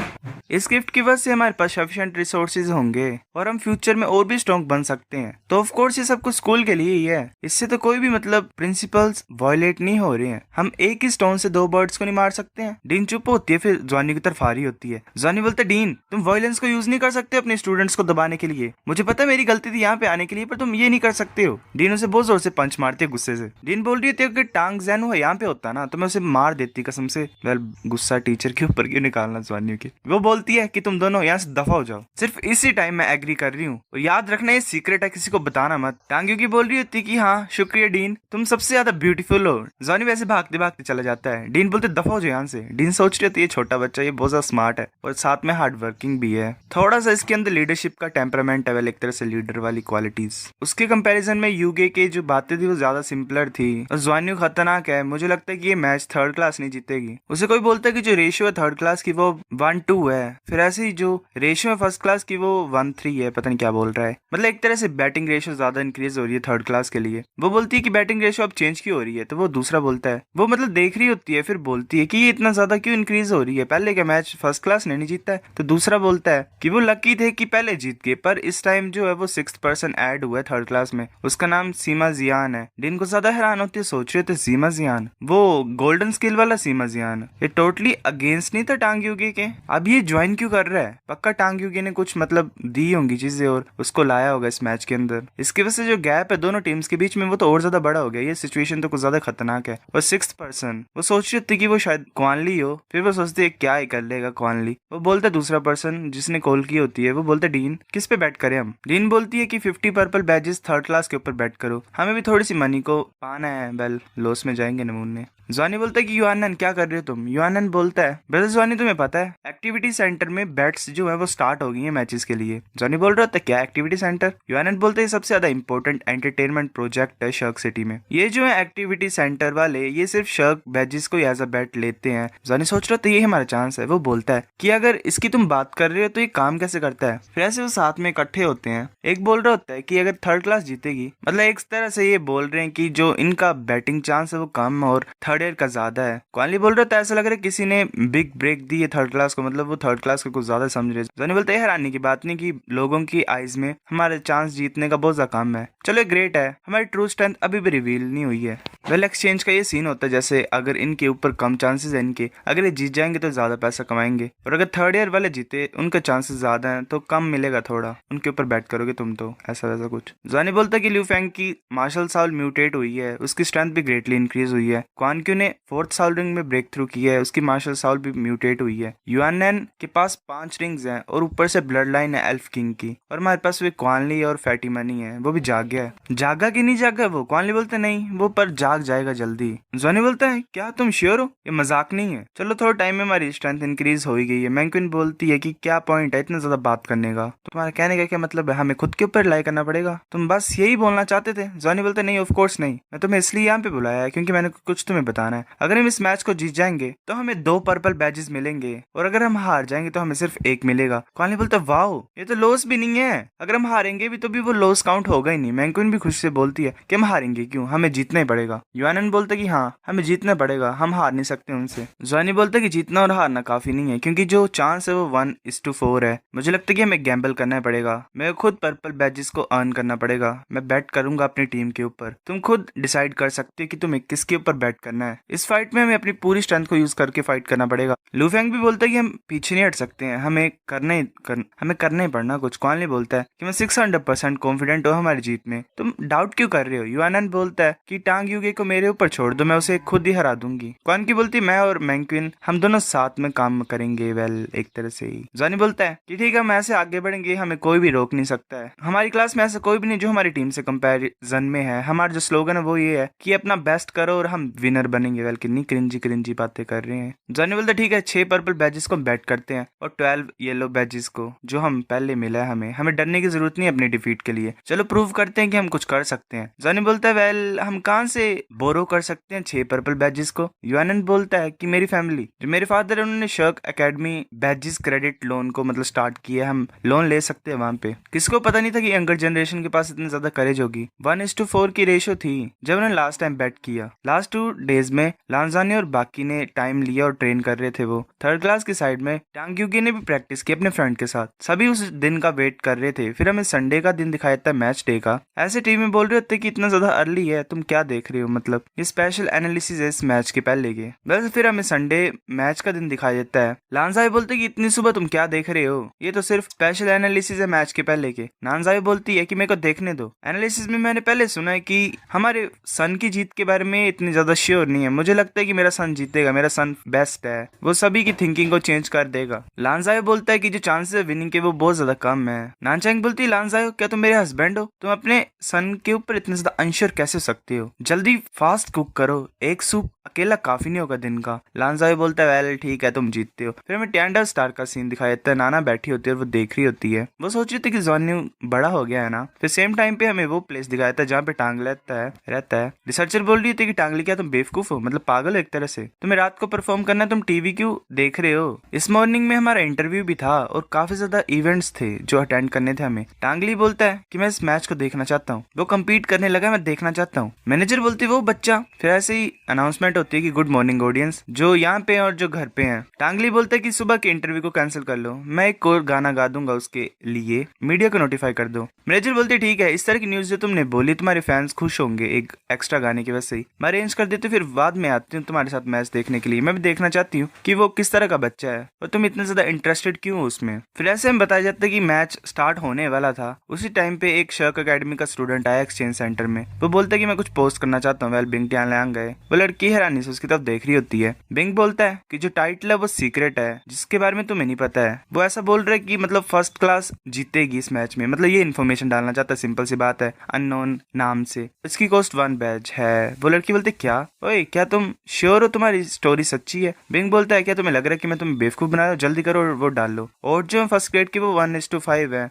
इस गिफ्ट की वजह से हमारे पास सफिशिएंट रिसोर्सेज होंगे और हम फ्यूचर में और भी स्ट्रॉन्ग बन सकते हैं। तो ऑफ कोर्स ये सब कुछ स्कूल के लिए ही है, इससे तो कोई भी मतलब प्रिंसिपल्स वायलेट नहीं हो रहे हैं। हम एक ही स्टोन से 2 बर्ड्स को नहीं मार सकते हैं। डीन चुप होती है, फिर जॉनी की तरफ आ रही होती है। जॉनी बोलते डीन तुम वायलेंस को यूज नहीं कर सकते अपने स्टूडेंट्स को दबाने के लिए, मुझे पता है मेरी गलती थी यहाँ पे आने के लिए, पर तुम ये नहीं कर सकते हो। डीन उसे बहुत जोर से पंच मारती है गुस्से से। डीन बोल रही है कि टांग जैनू यहाँ पे होता ना तो मैं उसे मार देती कसम से। वेल गुस्सा टीचर के ऊपर क्यों निकालना जॉनी के। वो बोलती है कि तुम दोनों यहाँ से दफा हो जाओ। सिर्फ इसी टाइम मैं एग्री कर रही हूँ, और याद रखना ये सीक्रेट है, किसी को बताना मत। टांग की बोल रही होती कि हाँ शुक्रिया डीन, तुम सबसे ज्यादा ब्यूटीफुल हो। जॉनी वैसे भागते भागते चला जाता है। डीन बोलते दफा हो जाओ यहाँ से। डीन सोच रही होती है छोटा बच्चा ये बहुत ज्यादा स्मार्ट है और साथ में हार्ड वर्किंग भी है, थोड़ा सा इसके अंदर लीडरशिप का टेम्परामेंट है, वेल एक तरह से लीडर वाली क्वालिटीज। उसके कंपैरिजन में यूगे के जो बातें थी वो ज्यादा सिंपलर थी, और जॉनी खतरनाक है। मुझे लगता है कि ये मैच थर्ड क्लास नहीं जीतेगी। उसे कोई बोलता है कि जो रेशियो है थर्ड क्लास की वो 1-2 है, फिर ऐसे ही जो रेशियो है फर्स्ट क्लास की वो 1-3 है, पता नहीं क्या बोल रहा है। मतलब एक तरह से बैटिंग रेशियो ज्यादा इंक्रीज हो रही है थर्ड क्लास के लिए। वो बोलती है कि बैटिंग रेशियो अब चेंज क्यों हो रही है, तो वो दूसरा बोलता है, वो मतलब देख रही होती है, फिर बोलती है कि ये इतना ज्यादा क्यों इंक्रीज हो रही है, पहले का मैच फर्स्ट क्लास ने नहीं जीता है। तो दूसरा बोलता है कि वो लकी थे कि पहले जीत गए, पर इस टाइम जो है वो 6th पर्सन ऐड हुआ है थर्ड क्लास में, उसका नाम सीमा जियान है। दिन को ज्यादा हैरान होती है, सोच रहे थे सीमा जियान वो गोल्डन स्किल वाला सीमा जियान, ये टोटली अगेंस्ट नहीं था टांग यूगी के। अब ये ज्वाइन क्यों कर रहा है, पक्का टांग यूगी ने कुछ मतलब दी होंगी चीजें और उसको लाया होगा इस मैच के अंदर। इसकी वजह से जो गैप है दोनों टीम्स के बीच में वो तो और ज्यादा बड़ा हो गया। ये सिचुएशन तो कुछ ज्यादा खतरनाक है। और 6th पर्सन वो सोच रही थी कि वो शायद क्वानली हो, फिर वो सोचती है क्या ही कर लेगा क्वानली। वो बोलता है दूसरा पर्सन जिसने कॉल की होती है, वो बोलता है डीन किस पे बैट करें हम। डीन बोलती है कि 50 पर्पल बैजेस थर्ड क्लास के ऊपर बैट करो, हमें भी थोड़ी सी मनी को पाना है, वेल लॉस में जाएंगे नमूने। जॉनी बोलता है कि युआनन क्या कर रहे हो तुम। युआनन बोलता है ब्रदर जॉनी तुम्हें पता है एक्टिविटी सेंटर में बेट्स जो है वो स्टार्ट हो गई है मैचेस के लिए। जॉनी बोल रहा था क्या एक्टिविटी सेंटर। युआनन बोलते हैं सबसे ज्यादा इंपॉर्टेंट एंटरटेनमेंट प्रोजेक्ट है शर्क सिटी में। ये जो है एक्टिविटी सेंटर वाले ये सिर्फ शर्क बैजेस को एज अ बेट लेते हैं। जॉनी सोच रहा था ये हमारा चांस है। वो बोलता है कि अगर इसकी तुम बात कर रहे हो तो ये काम कैसे करता है। फिर ऐसे वो साथ में इकट्ठे होते हैं। एक बोल रहा होता है कि अगर थर्ड क्लास जीतेगी, मतलब एक तरह से ये बोल रहे हैं कि जो इनका बैटिंग चांस है वो कम और थर्ड ईयर का ज्यादा है। क्वानली बोल रहा था ऐसा लग रहा है किसी ने बिग ब्रेक दी है थर्ड क्लास को, मतलब वो थर्ड क्लास को कुछ ज्यादा समझ रहे। जॉनी बोलता है हैरानी की बात नहीं कि लोगों की आईज में हमारे चांस जीतने का बहुत ज्यादा कम है। चलो ग्रेट है, हमारी ट्रू स्ट्रेंथ अभी भी रिवील नहीं हुई है। वेल एक्सचेंज का ये सीन होता है जैसे अगर इनके ऊपर कम चांसेस है इनके, अगर ये जीत जाएंगे तो ज्यादा पैसा कमाएंगे, और अगर थर्ड ईयर वाले जीते उनके चांसेस ज्यादा हैं तो कम मिलेगा थोड़ा, उनके ऊपर बैट करोगे तुम तो ऐसा वैसा कुछ। जॉनी बोलता है कि ल्यू फैंग की मार्शल साउल म्यूटेट हुई है, उसकी स्ट्रेंथ भी ग्रेटली इंक्रीज हुई है। क्वान क्यू ने फोर्थ साउल रिंग में ब्रेक थ्रू किया है, उसकी मार्शल साउल भी म्यूटेट हुई है। युआनन के पास 5 रिंग्स हैं और ऊपर से ब्लड लाइन है एल्फ किंग की, और हमारे पास वे क्वानली और फैटी मनी है, वो भी जाग गया है। जागा कि नहीं जागा वो। क्वानली बोलते नहीं वो पर जाग जाएगा जल्दी। जॉनी बोलता है क्या तुम श्योर हो, ये मजाक नहीं है। चलो थोड़ा टाइम में हमारी स्ट्रेंथ इंक्रीज हो ही गई है। मैंक्विन बोलती है कि क्या पॉइंट है इतना ज्यादा बात करने का, तो तुम्हारा कहने का क्या मतलब है, हमें खुद के ऊपर रिलाई करना पड़ेगा, तुम बस यही बोलना चाहते थे। जॉनी बोलते नहीं ऑफ कोर्स नहीं, मैं तुम्हें इसलिए यहाँ पे बुलाया है क्योंकि मैंने कुछ तुम्हें बताना है। अगर हम इस मैच को जीत जाएंगे तो हमें 2 पर्पल बैजेस मिलेंगे, और अगर हम हार जाएंगे तो हमें सिर्फ 1 मिलेगा। क्वानली बोलता है वाओ ये तो लॉस भी नहीं है, अगर हम हारेंगे भी तो भी वो लॉस काउंट होगा ही नहीं। मैंक्विन भी खुशी से बोलती है कि हम हारेंगे क्यों, हमें जीतना ही पड़ेगा। युआनन बोलता है कि हाँ हमें जीतना पड़ेगा, हम हार नहीं सकते उनसे। जॉनी बोलता है कि जीतना और हारना काफी नहीं है क्योंकि जो चांस है वो 1:4 है। मुझे लगता है कि हमें गैम्बल करना पड़ेगा, मैं खुद पर्पल बैजेस को अर्न करना पड़ेगा, मैं बैट करूंगा अपनी टीम के ऊपर, तुम खुद डिसाइड कर सकते हो कि तुम्हें किसके ऊपर बैट करना है। इस फाइट में हमें अपनी पूरी स्ट्रेंथ को यूज करके फाइट करना पड़ेगा। लू फैंग भी बोलता है कि हम पीछे नहीं हट सकते हैं, हमें करना ही पड़ना कुछ। क्वानली बोलता है कि मैं 600% कॉन्फिडेंट हूँ हमारी जीत में, तुम डाउट क्यों कर रहे हो। युआनन बोलता है कि टांग युगे को मेरे ऊपर छोड़ दो, मैं उसे खुद ही हरा दूंगी। क्वान की बोलती मैं और मैंक्विन हम दोनों साथ में काम करेंगे। वेल एक तरह से ही। जॉनी बोलता है कि ठीक है हम ऐसे आगे बढ़ेंगे, हमें कोई भी रोक नहीं सकता है। हमारी क्लास में ऐसा कोई भी नहीं जो हमारी टीम से कंपैरिजन में है। हमारा जो स्लोगन है वो ये है कि अपना बेस्ट करो और हम विनर बनेंगे। वेल कितनी क्रिंजी बातें कर रहे हैं। जॉनी बोलता है ठीक है 6 पर्पल बैजेस को बैट करते हैं और 12 येलो बैजेस को जो हम पहले मिला है, हमें डरने की जरूरत नहीं है अपनी डिफीट के लिए, चलो प्रूव करते हैं कि हम कुछ कर सकते हैं। जॉनी बोलता है वेल हम कहाँ से बोरो कर सकते हैं 6 पर्पल बैजेस को। युआनन बोलता है कि मेरी फैमिली जो मेरे फादर है उन्होंने shark academy badges credit loan को मतलब स्टार्ट किया, हम लोन ले सकते हैं वहां पे। किसको पता नहीं था कि यंगर जनरेशन के पास इतनी ज्यादा करेज होगी। 1:4 की रेशो थी जब उन्होंने लास्ट टाइम बैट किया। लास्ट 2 डेज में लांजानी और बाकी ने टाइम लिया और ट्रेन कर रहे थे। वो थर्ड क्लास की साइड में टांग युगी ने भी प्रैक्टिस की अपने फ्रेंड के साथ। सभी उस दिन का वेट कर रहे थे। फिर हमें संडे का दिन दिखाया था मैच डे का। ऐसे टीम में बोल रहे होते कि इतना ज्यादा अर्ली है, तुम क्या देख रहे हो, मतलब ये स्पेशल एनालिसिस है इस मैच के पहले के। बस फिर हमें संडे मैच का दिन दिखाई देता है। लांजाई बोलते कि इतनी सुबह तुम क्या देख रहे हो, ये तो सिर्फ स्पेशल एनालिसिस है मैच के पहले के। नानजाई बोलती है कि मेरे को देखने दो, एनालिसिस में मैंने पहले सुना है कि हमारे सन की जीत के बारे में इतनी ज्यादा श्योर नहीं है, मुझे लगता है कि मेरा सन जीतेगा, मेरा सन बेस्ट है, वो सभी की थिंकिंग को चेंज कर देगा। लांजाई बोलता है कि जो चांसेस है विनिंग के वो बहुत ज्यादा कम है। नानचैंग बोलती है लांजाई क्या तुम मेरे हस्बैंड हो, तुम अपने सन के ऊपर इतने ज्यादा अनश्योर कैसे हो सकते हो, जल्दी फास्ट कुक करो, एक सूप अकेला काफी नहीं होगा दिन का। लांजाई बोलता है वेल ठीक है तुम जीतते हो। फिर हमें टैंडर स्टार का सीन दिखाया जाता है। नाना बैठी होती है और वो देख रही होती है, वो सोच रही थी कि जॉनी बड़ा हो गया है ना। फिर सेम टाइम पे हमें वो प्लेस दिखाया था जहाँ पे टांगली रहता है। रिसर्चर बोल रही थी कि टांगली क्या तुम बेवकूफ हो, मतलब पागल हो एक तरह से, तुम्हें रात को परफॉर्म करना है, तुम टीवी क्यों देख रहे हो। इस मॉर्निंग में हमारा इंटरव्यू भी था और काफी ज्यादा इवेंट्स थे जो अटेंड करने थे हमें। टांगली बोलता है कि मैं इस मैच को देखना चाहता हूँ, वो कम्पीट करने लगा, मैं देखना चाहता हूँ। मैनेजर बोलती है वो बच्चा। फिर ऐसे ही अनाउंसमेंट होती है कि गुड मॉर्निंग ऑडियंस जो यहाँ पे और जो घर पे हैं। टांगली बोलता है कि सुबह के इंटरव्यू को कैंसिल कर लो, मैं एक और गाना गा दूंगा, उसके लिए मीडिया को नोटिफाई कर दो। मैनेजर बोलते है ठीक है, इस तरह की न्यूज जो तुमने बोली तुम्हारे फैंस खुश होंगे एक एक्स्ट्रा गाने की वजह से ही, मैं अरेंज कर देती हूँ, फिर बाद में आती हूँ तुम्हारे साथ मैच देखने के लिए, मैं भी देखना चाहती हूँ कि वो किस तरह का बच्चा है और तुम इतने ज्यादा इंटरेस्टेड क्यों हो उसमें। फिर ऐसे में बताया जाता है कि मैच स्टार्ट होने वाला था, उसी टाइम पे एक शर्क एकेडमी का स्टूडेंट आया एक्सचेंज सेंटर में। वो बोलता है कि मैं कुछ पोस्ट करना चाहता हूँ। वेल बिंग टियान गए, वो लड़की हैरानी से उसकी तरफ देख रही होती है। बिंग बोलता है कि जो टाइटल है वो सीक्रेट है जिसके बारे में तुम्हें नहीं पता है। वो ऐसा बोल रहा है कि मतलब फर्स्ट क्लास जीतेगी इस मैच में, मतलब ये इन्फॉर्मेशन डालना चाहता है, सिंपल सी बात है, अननोन नाम से। इसकी कॉस्ट 1 बैज है। वो लड़की बोलती क्या, ओए ओए क्या तुम श्योर हो तुम्हारी स्टोरी सच्ची है? बिंग बोलता है क्या तुम्हें लग रहा है कि मैं तुम्हें बेवकूफ बना रहा हूँ? जल्दी करो और वो डाल लो। और जो फर्स्ट ग्रेड की वो 1:5 है।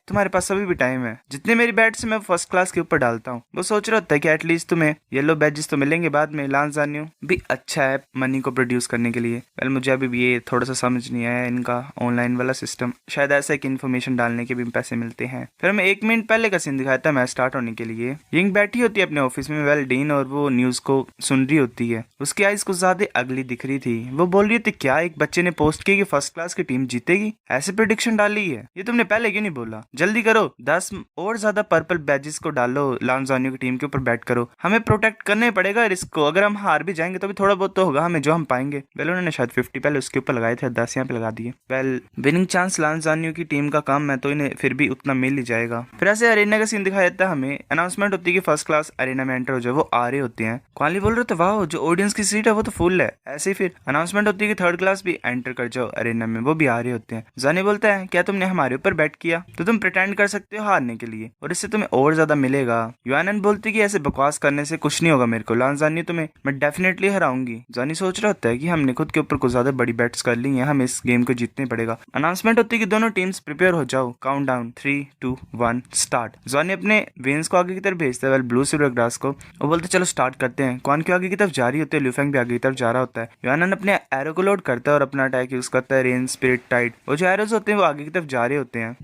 तुम्हारे पास अभी भी टाइम है। जितने मेरी बैट्स मैं फर्स्ट क्लास के ऊपर डालता हूँ। वो सोच रहा होता है कि एटलीस्ट तुम्हें येलो बैजेस तो मिलेंगे बाद में। लांजानियो भी अच्छा है मनी को प्रोड्यूस करने के लिए। वेल मुझे अभी भी ये थोड़ा सा समझ नहीं आया इनका ऑनलाइन वाला सिस्टम। शायद ऐसा एक इन्फॉर्मेशन डालने के भी पैसे मिलते हैं। फिर हमें 1 मिनट पहले का सीन दिखाया था मैच स्टार्ट होने के लिए। यिंग बैठी होती है अपने ऑफिस में वेल डीन और वो न्यूज को सुन रही होती है। उसकी आइज कुछ ज्यादा अगली दिख रही थी। वो बोल रही थी क्या एक बच्चे ने पोस्ट किया कि फर्स्ट क्लास की टीम जीतेगी? ऐसे प्रेडिक्शन डाली है? ये तुमने पहले क्यों नहीं बोला? जल्दी करो 10 और ज्यादा पर्पल बैजेस को डालो। लांजानियो की टीम के ऊपर बैट करो। हमें प्रोटेक्ट करना ही पड़ेगा रिस्क को। अगर हम हार भी जाएंगे तो भी थोड़ा बहुत तो होगा हमें जो हम पाएंगे। वेल उन्होंने शायद 50 पहले उसके ऊपर लगाए थे, 10 यहाँ पे लगा दिए। वेल विनिंग चांस लांजानियो की टीम का काम है तो इन्हें फिर भी उतना मिल ही जाएगा। फिर ऐसे अरेना का सीन दिखाया जाता है। हमें अनाउंसमेंट होती है कि फर्स्ट क्लास अरेना में एंटर हो जाए। वो आ रहे होते हैं। क्वाली बोल रहे थे वाह जो ऑडियंस की सीट है वो तो फुल है। ऐसे ही फिर अनाउंसमेंट होती है कि थर्ड क्लास भी एंटर कर जाओ अरेना में। वो भी आ रहे होते हैं। जानी बोलता है क्या तुमने हमारे ऊपर बैट किया तो तुम प्रिटेंड कर सकते हो हारने के लिए और इससे तुम्हें और ज्यादा मिलेगा। युआनन बोलती कि ऐसे बकवास करने से कुछ नहीं होगा मेरे को। लांजानियो तुम्हें मैं डेफिनेटली हराऊंगी। जानी सोच रहा होता है कि हमने खुद के ऊपर कुछ ज्यादा बड़ी बैट्स कर ली हैं, हमें इस गेम को जीतने पड़ेगा। अनाउंसमेंट होती है कि दोनों टीम्स प्रिपेयर हो जाओ। Countdown 3 2 1 start. जानी अपने वेन्स को आगे की तरफ भेजता है ब्लू सिल्वर ग्रास को। वो बोलते चलो स्टार्ट करते हैं। क्वान की आगे की तरफ जा रही होती है। ल्यूफेंग भी आगे की तरफ जा रहा होता है। युआनन अपने एरो को लोड करता है और अपना अटैक यूज करता है रेन स्पिरिट टाइड। वो जो एरोज होते हैं वो आगे की तरफ जा रहे होते हैं।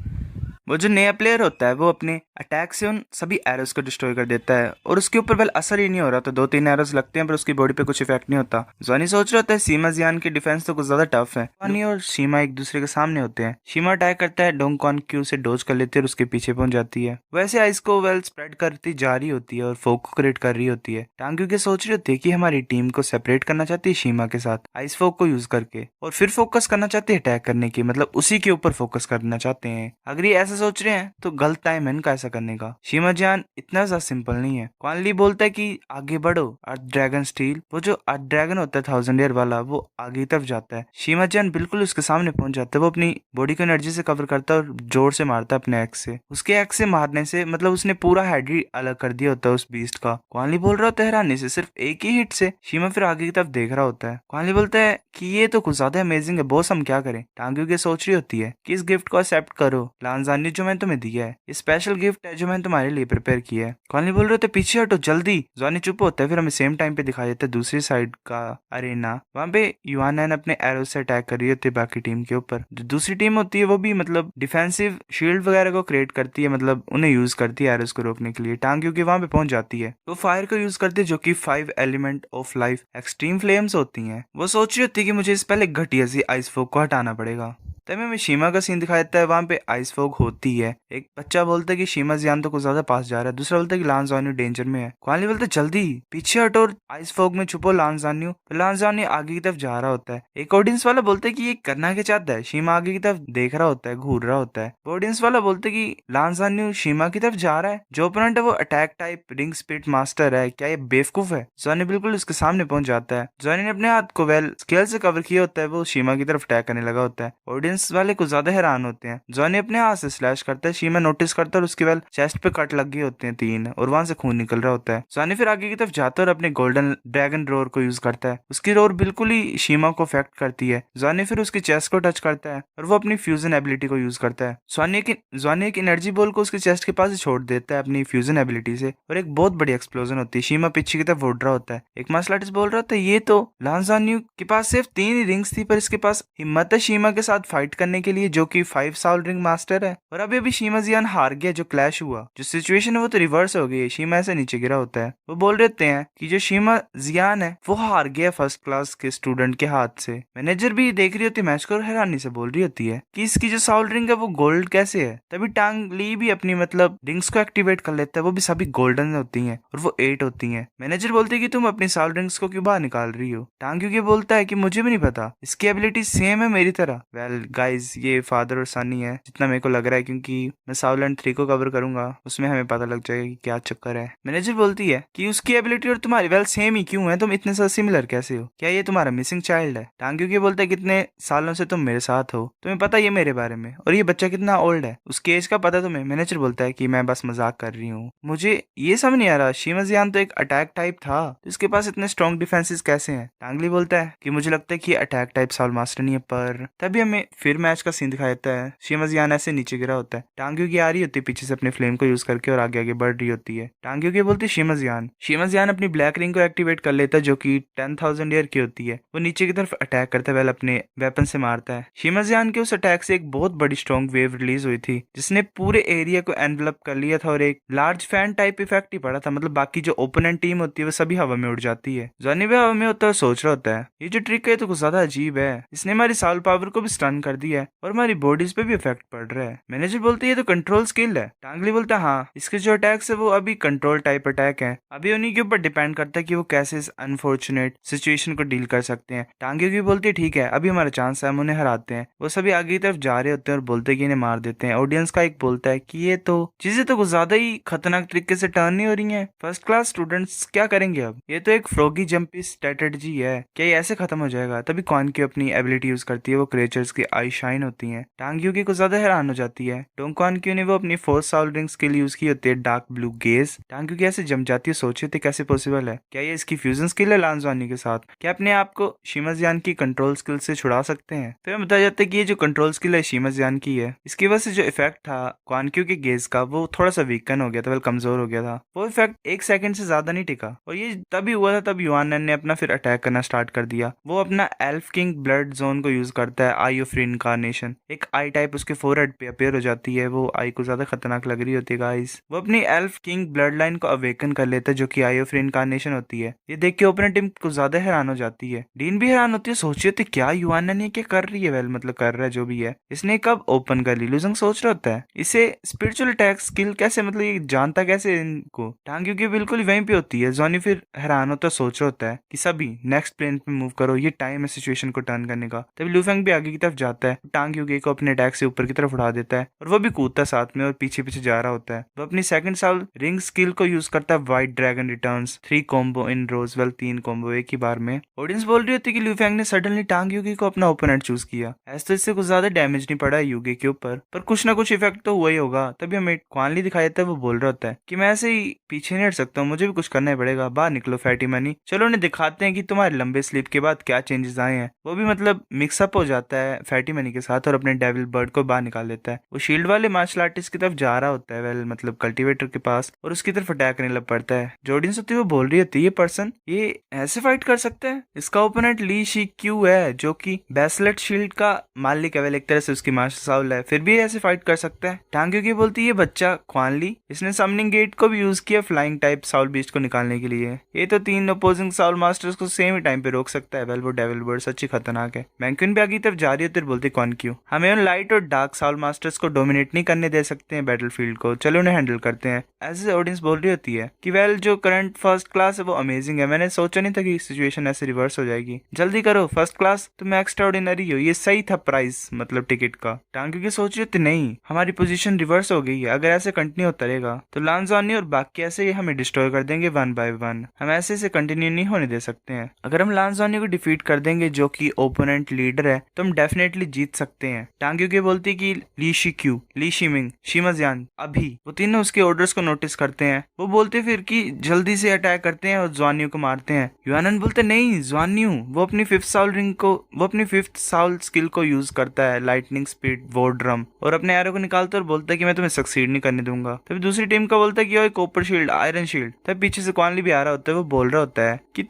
वो जो नया प्लेयर होता है वो अपने अटैक से उन सभी एरोज को डिस्ट्रॉय कर देता है और उसके ऊपर वेल असर ही नहीं हो रहा। तो 2-3 एरोज लगते हैं पर उसकी बॉडी पे कुछ इफेक्ट नहीं होता। जॉनी सोच रहा होता है सीमा जियान की डिफेंस तो कुछ ज्यादा टफ है। जॉनी और सीमा एक दूसरे के सामने होते हैं। सीमा अटैक करता है, डोंगकॉन क्यू से डोज कर लेती है और उसके पीछे पहुंच जाती है। वैसे आइस को वेल स्प्रेड करती जा रही होती है और फोक को क्रिएट कर रही होती है। टांग्यू के सोच रही होती है कि हमारी टीम को सेपरेट करना चाहती है सीमा के साथ आइस फोक को यूज करके और फिर फोकस करना चाहते हैं अटैक करने की, मतलब उसी के ऊपर फोकस करना चाहते हैं। अगर ये ऐसा सोच रहे हैं तो गलत टाइम है इनका ऐसा करने का। सीमा जान इतना ज्यादा सिंपल नहीं है। क्वान ली बोलता है कि आगे बढ़ो। अर्थ ड्रैगन स्टील, वो जो अर्थ ड्रैगन होता है 1000 ईयर वाला, वो आगे की तरफ जाता है। सीमा जान बिल्कुल उसके सामने पहुंच जाता है। वो अपनी बॉडी को एनर्जी से कवर करता है और जोर से मारता है अपने एक्स से। उसके एक्स से मारने से मतलब उसने पूरा हेड ही अलग कर दिया होता है उस बीस्ट का। क्वान ली बोल रहा होता है हैरानी से सिर्फ एक ही हिट से। सीमा फिर आगे की तरफ देख रहा होता है। क्वान ली बोलता है कि ये तो कुछ ज्यादा अमेजिंग है बॉस, हम क्या करें? टांग्यू के सोच रही होती है कि इस गिफ्ट को एक्सेप्ट करो। लांजानियो जो मैंने तुम्हें दिया है ये स्पेशल गिफ्ट है जो मैंने तुम्हारे लिए प्रिपेयर किया है। कॉलनी बोल रहे थे पीछे हटो जल्दी। जॉनी चुप होता है। फिर हमें सेम टाइम पे दिखाई देता है दूसरी साइड का अरेना। वहां पे युआनन अपने एरो से अटैक कर रही होती है बाकी टीम के ऊपर। जो दूसरी टीम होती है वो भी मतलब डिफेंसिव शील्ड वगैरह को क्रिएट करती है, मतलब उन्हें यूज करती है एरोस को रोकने के लिए। टांग क्योंकि वहां पे पहुंच जाती है तो फायर को यूज करती है जो कि 5 element of life extreme flames होती हैं। वो सोच रही होती है कि मुझे इस पहले घटिया सी आइस फोक को हटाना पड़ेगा। तभी हमें शीमा का सीन दिखाया जाता है। वहां पे आइस फॉग होती है। एक बच्चा बोलता है कि शीमा जियान तो कुछ ज्यादा पास जा रहा है। दूसरा बोलता है कि लांजानियो डेंजर में है। क्वाली बोलता है जल्दी पीछे हटो और आइस फॉग में छुपो लांजानियो। तो लांजानियो आगे की तरफ जा रहा होता है। एक ऑडियंस वाला बोलता है कि ये करना क्या चाहता है। शीमा आगे की तरफ देख रहा होता है, घूर रहा होता है। ऑडियंस वाला बोलता है कि लांजानियो शीमा की तरफ जा रहा है। जो ओपोनेंट है वो attack type ring spirit master है, क्या ये बेवकूफ है? जॉनी बिल्कुल उसके सामने पहुंच जाता है। जॉनी ने अपने हाथ को वेल स्केल से कवर किया होता है। वो शीमा की तरफ अटैक करने लगा होता है। ऑडियंस वाले कुछ ज्यादा हैरान होते हैं। जॉनी अपने हाथ से स्लैश करता है। शीमा नोटिस करता है और उसके वेल चेस्ट पे कट लग गए होते हैं 3 और वहां से खून निकल रहा होता है। जॉनी फिर आगे की तरफ जाता है और अपने गोल्डन ड्रैगन रोर को यूज करता है। उसकी रोर बिल्कुल ही शीमा को अफेक्ट करती है। जॉनी फिर उसकी चेस्ट को टच करता है और वो अपनी फ्यूजन एबिलिटी को यूज करता है। जॉनी एक एनर्जी बॉल को उसके चेस्ट के पास ही छोड़ देता है अपनी फ्यूजन एबिलिटी से और एक बहुत बड़ी एक्सप्लोजन होती है। शीमा पीछे की तरफ उड़ रहा होता है। एक मार्शल आर्टिस्ट बोल रहा था ये तो लांजानियो के पास सिर्फ 3 ही रिंग्स थी पर इसके पास हिम्मत है शीमा के साथ फाइट करने के लिए जो कि 5 साल रिंग मास्टर है। और अभी शीमा जियान हार गया। जो क्लैश हुआ, जो सिचुएशन है वो तो रिवर्स हो गई है। शीमा ऐसे नीचे गिरा होता है। वो बोल रहे हैं कि जो शीमा जियान है वो हार गया फर्स्ट क्लास के स्टूडेंट के हाथ से। मैनेजर भी देख रही होती है मैच को और हैरानी से बोल रही होती है कि इसकी जो साउल रिंग है वो गोल्ड कैसे है। तभी टांग ली भी अपनी मतलब रिंग्स को एक्टिवेट कर लेता है। वो भी सभी गोल्डन होती हैं और वो 8 होती हैं। मैनेजर बोलती है कि तुम अपनी साउल रिंग्स को क्यों बाहर निकाल रही हो? टांग क्योंकि बोलता है कि मुझे भी नहीं पता, इसकी एबिलिटी सेम है मेरी तरह। वेल गाइज ये फादर और सन ही है जितना मेरे को लग रहा है, क्योंकि मैं साउलैंड 3 को कवर करूंगा, उसमें हमें पता लग जाएगा कि क्या चक्कर है। मैनेजर बोलती है कि उसकी एबिलिटी और तुम्हारी वेल सेम ही क्यों है, तुम इतने सारे सिमिलर कैसे हो, क्या ये तुम्हारा मिसिंग चाइल्ड है? टांग्यू की बोलता है कितने सालों से तुम मेरे साथ हो, तुम्हें पता है मेरे बारे में, और ये बच्चा कितना ओल्ड है, उसकी एज का पता तुम्हें? मैनेजर बोलता है कि मैं बस मजाक कर रही हूँ, मुझे ये समझ नहीं आ रहा, शिमजियान तो एक अटैक टाइप था, तो इसके पास इतने स्ट्रॉन्ग डिफेंसेस कैसे हैं? टांगली बोलता है कि मुझे लगता है कि अटैक टाइप साउल मास्टर नहीं है, पर तभी हमें फिर मैच का सीन दिखाया जाता है। शिमजियान ऐसे नीचे गिरा होता है, टांग्यू की आ रही होती है पीछे से अपने फ्लेम को यूज करके और आगे आगे बढ़ रही होती है। टांग्यू की बोलती है शिमजियान अपनी ब्लैक रिंग को एक्टिवेट कर लेता है जो कि 10,000 ईयर की होती है, वो नीचे की तरफ अटैक करता है, वेल अपने वेपन से मारता है। शिमजियान के उस अटैक से एक बहुत बड़ी स्ट्रॉन्ग वेव रिलीज हुई थी जिसने पूरे एरिया को एनवलप कर लिया था और एक लार्ज फैन टाइप इफेक्ट ही पड़ा था, मतलब बाकी जो ओपोनेंट टीम होती है वो सभी हवा में उड़ जाती है। जॉनी भी हवा में होता है, सोच रहा होता है ये जो ट्रिक है तो कुछ ज्यादा अजीब है, इसने हमारी साउल पावर को भी स्टन कर दिया है और हमारी बॉडीज पे भी इफेक्ट पड़ रहा है। मैनेजर बोलते है तो कंट्रोल स्किल है। टांगली बोलता है हाँ, इसके जो अटैक्स है वो अभी कंट्रोल टाइप अटैक है, अभी उन्हीं के ऊपर डिपेंड करता है कि वो कैसे इस अनफॉर्चुनेट सिचुएशन को डील कर सकते हैं। टांगी की बोलती है ठीक है, अभी हमारा चांस है, हम उन्हें हराते हैं। वो सभी आगे की तरफ जा रहे होते हैं और बोलते हैं कि इन्हें मार देते हैं। ऑडियंस का एक बोलता है कि ये तो चीजें तो कुछ ज्यादा ही खतरनाक तरीके से टर्न नहीं हो रही हैं, फर्स्ट क्लास स्टूडेंट्स क्या करेंगे अब, ये तो एक फ्रॉगी जंपी स्ट्रेटेजी है, क्या ये ऐसे खत्म हो जाएगा? तभी कॉन की अपनी एबिलिटी यूज करती है, वो क्रिएचर्स की आई शाइन होती है। टांगियो की कुछ ज्यादा हैरान हो जाती है। डोंगक्वान क्यू ने वो अपनी fourth Saul ring skill use की होती है, डार्क ब्लू गेज। टांगियो की ऐसे जम जाती है, सोचे थे कैसे पॉसिबल है, क्या ये इसकी फ्यूजन स्किल है लांजवानी के साथ, क्या अपने आप को शिमजियान की कंट्रोल स्किल से छुड़ा सकते हैं? फिर बताया जाता है कि ये जो कंट्रोल स्किल है शिमजियान की है, इसकी वजह से जो इफेक्ट था क्वानक्यू के गेज का वो थोड़ा सा वीकन हो गया था, कमजोर हो गया था, वो इफेक्ट 1 सेकंड से ज्यादा नहीं टिका और ये तभी हुआ था तब युआनन ने अपना फिर अटैक करना स्टार्ट कर दिया। वो अपना एल्फ किंग ब्लड जोन को यूज करता है, आई ऑफ रीइंकार्नेशन, एक आई टाइप उसके फोरहेड पे अपीयर हो जाती है, वो आई को ज्यादा खतरनाक लग रही होती है गाइस। वो अपनी एल्फ किंग ब्लड लाइन को अवेकन कर लेता है जो कि आई ऑफ रीइंकार्नेशन होती है। ये देख के ओपोनेंट टीम कुछ ज्यादा हैरान हो जाती है, डीन भी हैरान होती है, सोचिए तो क्या युआनन ये क्या कर रही है, वेल मतलब कर रहा है जो भी है, इसने कब ओपन कर ली? लुजंग सोच रहा होता है इसे स्पिरिचुअल अटैक स्किल कैसे, मतलब ये जानता कैसे इनको? टांगियो की बिल्कुल वहीं पे होती है। जॉनी फिर हैरान होता है, सोच रहा होता है कि सभी नेक्स्ट प्लेन पे मूव करो, ये टाइम है सिचुएशन को टर्न करने का। तभी लूफेंग भी आगे की तरफ जाता है, टांगियो को अपने अटैक से ऊपर की तरफ उड़ा देता है और वो भी कूदता है साथ में और पीछे पीछे जा रहा होता है। वो अपनी सेकंड साउल रिंग स्किल को यूज करता है, व्हाइट ड्रैगन रिटर्न्स 3 कॉम्बो इन रोजवेल, 3 कॉम्बो एक ही बार में। ऑडियंस बोल रही होती है कि लूफेंग ने सडनली टांगियो को अपना ओपोनेंट चूज किया, ऐसे तो इससे कुछ ज्यादा डैमेज नहीं पड़ा है यूगे के ऊपर, पर कुछ ना कुछ इफेक्ट तो हुआ ही होगा। तभी हमें क्वानली दिखाई देता है, वो बोल रहा होता है कि मैं ऐसे ही पीछे नहीं हट सकता हूँ, मुझे भी कुछ करना ही पड़ेगा, बाहर निकलो फैटी मनी, चलो उन्हें दिखाते हैं कि तुम्हारे लंबे स्लीप के बाद क्या चेंजेस आए हैं। वो भी मतलब मिक्सअप हो जाता है फैटी मनी के साथ और अपने डेविल बर्ड को बाहर निकाल लेता है। वो शील्ड वाले मार्शल आर्टिस्ट की तरफ जा रहा होता है, वेल मतलब कल्टीवेटर के पास, और उसकी तरफ अटैक करने लग पड़ता है। जो ऑडियंस होती है वो बोल रही होती है ये पर्सन ये ऐसे फाइट कर सकता है, इसका ओपोनेंट ली शी क्यू है जो कि बैसलेट शील्ड का मालिक है, वेल एक तरह से उसकी मास्टर साउल है, फिर भी ऐसे फाइट कर सकता है। टांगियो की बोलती है ये बच्चा क्वानली, इसने समनिंग गेट को भी यूज किया फ्लाइंग टाइप साउल बीस्ट को निकालने के लिए, ये तो 3 अपोजिंग साउल मास्टर्स को सेम ही टाइम पे रोक सकता है। वेल वो डेविल बर्ड सच्ची खतरनाक है। मैंक्विन भी आगे तरफ जा रही होती है, बोलती क्वानक्यू हमें उन लाइट और डार्क साउल मास्टर्स को डोमिनेट नहीं करने दे सकते हैं बैटलफील्ड को, चलो उन्हें हैंडल करते हैं। एज ऑडियंस बोल रही होती है कि वेल जो करंट फर्स्ट क्लास है वो अमेजिंग है, मैंने सोचा नहीं था कि सिचुएशन ऐसे रिवर्स हो जाएगी, जल्दी करो फर्स्ट क्लास तुम एक्स्ट्रा ऑर्डिनरी हो, ये सही था प्राइस मतलब टिकट का। टांगियो की सोच रही थी नहीं हमारी पोजीशन रिवर्स हो गई है, अगर ऐसे कंटिन्यू होता रहेगा तो लांजानी और बाकी ऐसे ही हमें डिस्ट्रॉय कर देंगे 1 बाय 1, हम ऐसे इसे कंटिन्यू नहीं होने दे सकते हैं। अगर हम लांजानी को डिफीट कर देंगे जो कि ओपोनेंट लीडर है तो हम डेफिनेटली जीत सकते हैं। टांगियो की बोलती है कि ली शिक्यू, ली शिमिंग, शिमजियान अभी, वो तीनों उसके ऑर्डर्स को नोटिस करते हैं। वो बोलते फिर कि जल्दी से अटैक करते हैं और ज्वानियो को मारते हैं। युआनन बोलते नहीं ज्वानियो, वो अपनी फिफ्थ साउल स्किल को यूज करता है, लाइटनिंग स्पीड वॉर ड्रम, और अपने एरो को निकालता है और बोलता है कि मैं तुम्हें सक्सीड नहीं करने दूंगा। तभी दूसरी टीम का बोलता है कि कॉपर शील्ड, आयरन शील्ड। तब पीछे से क्वानली भी आ रहा होता है, वो बोल रहा होता है कि